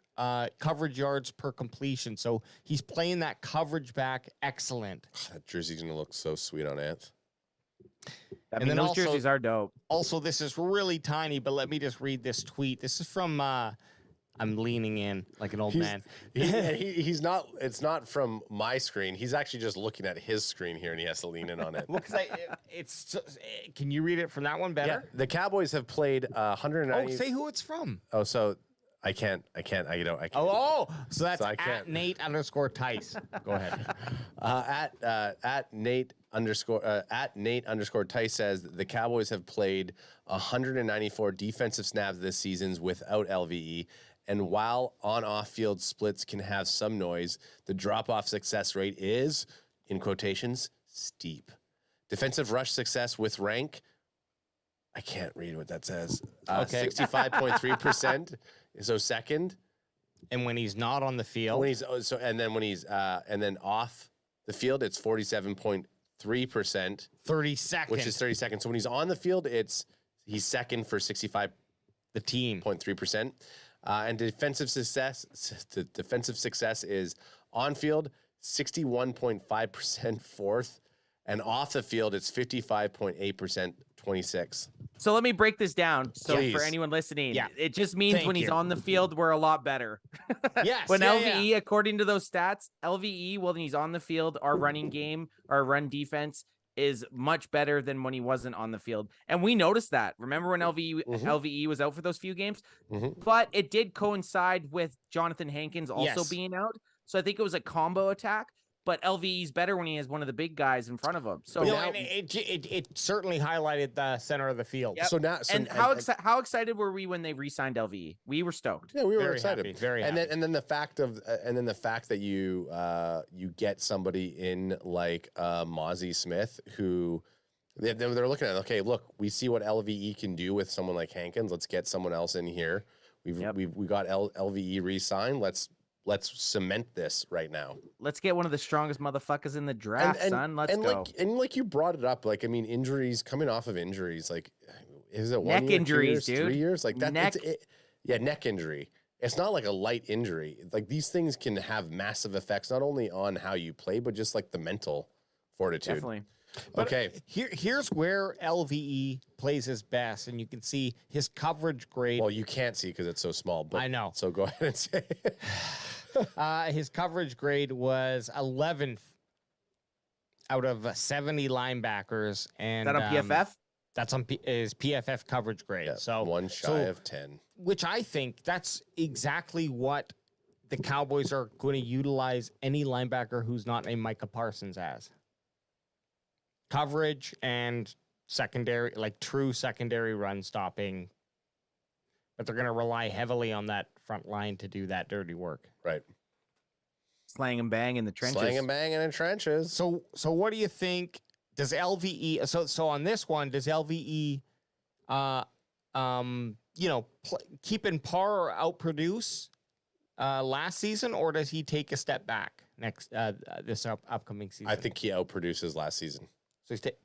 yards per completion. So he's playing that coverage back excellent. That jersey's gonna look so sweet on Anth. I And mean, then those also- jerseys are dope. Also, this is really tiny, but let me just read this tweet. This is from I'm leaning in like an old man. He's not. It's not from my screen. He's actually just looking at his screen here, and he has to lean in on it. Well, because can you read it from that one better? The Cowboys have played 190. Oh, say who it's from. Oh, so I can't. I can't. So that's So I at can't. Nate_Tice. Go ahead. At Nate_ Tice says the Cowboys have played 194 defensive snaps this season without LVE. And while on-off field splits can have some noise, the drop-off success rate is, in quotations, steep. Defensive rush success with rank, I can't read what that says. Okay. 65.3%. So second. And when he's not on the field, When he's and then off the field, it's 47.3%, 30 seconds. which is 30 seconds. So when he's on the field, he's second for 65.3%. the team. And defensive success is on field 61.5%, fourth, and off the field it's 55.8%, 26. So let me break this down. So Please. for anyone listening, Yeah. it just means Thank when he's you. on the field, we're a lot better. Yes. When yeah, LVE, yeah. according to those stats, LVE, when he's on the field, our running game, our run defense is much better than when he wasn't on the field. And we noticed that. Remember when LVE was out for those few games? But it did coincide with Jonathan Hankins also Yes. being out. So I think it was a combo attack. But LVE's better when he has one of the big guys in front of him. So No, and it certainly highlighted the center of the field. Yep. So now, and how excited were we when they re-signed LVE? We were stoked. yeah, we were Very excited. happy, very and happy. then the fact that you get somebody in like Mozzie Smith who they're looking at, okay, look, we see what LVE can do with someone like Hankins. Let's get someone else in here. We got LVE re-signed. Let's cement this right now. Let's get one of the strongest motherfuckers in the draft, son. Let's go. Like you brought it up, like I mean, injuries coming off of injuries, like is it 1 Neck year, 2 injuries, years, dude. 3 years, like that? Neck. Neck injury. It's not like a light injury. Like these things can have massive effects, not only on how you play, but just like the mental fortitude. Definitely. Okay. Here's where LVE plays his best, and you can see his coverage grade. Well, you can't see because it's so small. But I know. So go ahead and say it. His coverage grade was 11th out of 70 linebackers, and Is that on PFF? That's on his PFF coverage grade. Yeah, so one shy of 10. which I think that's exactly what the Cowboys are going to utilize any linebacker who's not named Micah Parsons as. Coverage and secondary, like true secondary run stopping. But they're going to rely heavily on that front line to do that dirty work. Right. Slang and bang in the trenches. Slang and bang in the trenches. So what do you think? Does LVE so on this one, does LVE keep in par or outproduce last season, or does he take a step back next this upcoming season? I think he outproduces last season. So step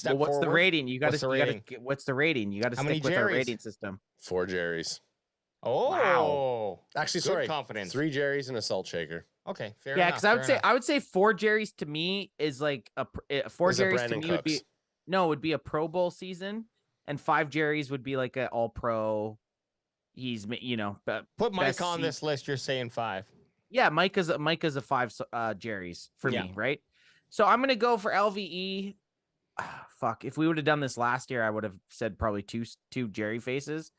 Well, what's the forward. rating? You got What's the to rating? what's the rating? You got to How many stick with our Jerrys? rating system. 4 Jerrys. Oh, Wow. Actually, Good sorry. confidence. 3 Jerrys and a salt shaker. Okay, fair Yeah, enough. because I would say 4 Jerrys to me is like four Is a Jerrys to Brandon me would be Cooks. would be a Pro Bowl season, and 5 Jerrys would be like an All Pro. He's Put Mike best on this list. You're saying 5. Yeah, Micah's a 5 Jerrys for Yeah. me, right? So I'm gonna go for LVE. Fuck, if we would have done this last year, I would have said probably two Jerry faces.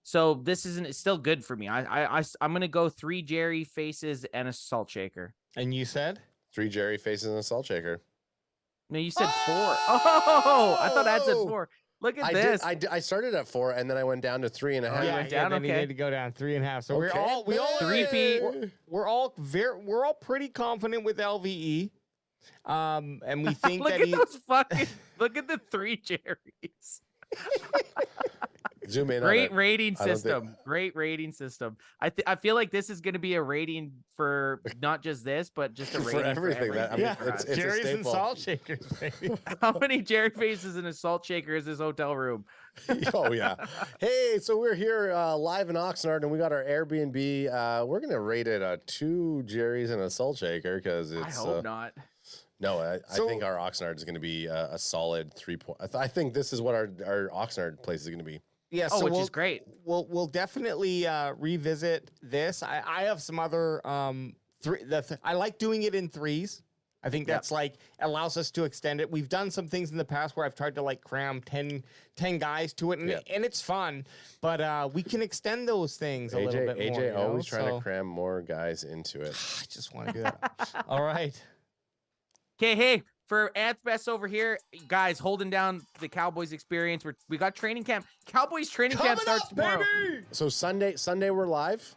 So this it's still good for me. I'm gonna go 3 Jerry faces and a salt shaker. And you said 3 Jerry faces and a salt shaker. No, you said 4. Oh, I thought I said 4. Look at I this. I started at 4 and then I went down to 3.5. Yeah, went down, then he okay. had to go down 3.5. So Okay, we all man. we're all pretty confident with LVE. And we think look that at those fucking. Look at the 3 Jerrys. Zoom in. Great on it. rating I don't system. Great rating system. I feel like this is going to be a rating for not just this, but just a For rating everything, For I mean, yeah, it's a Jerry's and staple. salt shakers, baby. How many Jerry faces in a salt shaker is this hotel room? Oh yeah. Hey, so we're here live in Oxnard, and we got our Airbnb. We're gonna rate it a 2 Jerry's and a salt shaker because it's. I hope not. No, I So- think our Oxnard is gonna be a solid 3 point. I think this is what our Oxnard place is gonna be. Yeah, Oh, so which we'll, is great. We'll definitely revisit this. I have some other I like doing it in 3s. I think that's like allows us to extend it. We've done some things in the past where I've tried to like cram 10 guys to it, and it's fun. But we can extend those things a little bit more. AJ you know? always trying So- to cram more guys into it. I just want to do that. All right. Okay, hey, for Anthbest over here, guys, holding down the Cowboys experience. We got training camp. Cowboys training camp starts tomorrow. So Sunday we're live.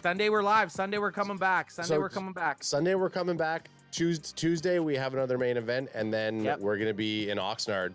Sunday we're live. Sunday we're coming back. Sunday So- we're coming back. Sunday we're coming back. Tuesday we have another main event, and then Yep. we're gonna be in Oxnard.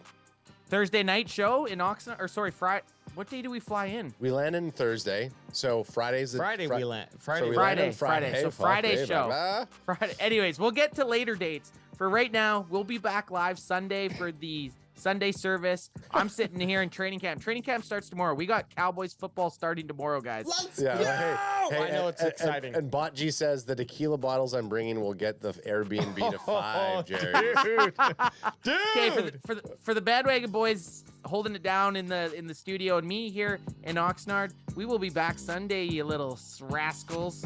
Thursday night show in Oxnard, or sorry, Friday. What day do we fly in? We land in Thursday, so Friday's the Friday we land. Friday. So we Friday, land on Friday. So Fuck, Friday's hey, show. blah, blah. Friday. Anyways, we'll get to later dates. For right now, we'll be back live Sunday for the Sunday service. I'm sitting here in training camp. Training camp starts tomorrow. We got Cowboys football starting tomorrow, guys. Yeah, I know it's exciting. And Bot G says the tequila bottles I'm bringing will get the Airbnb to 5, Jerry. Dude. Okay, for the bandwagon boys holding it down in the studio, and me here in Oxnard, we will be back Sunday, you little rascals.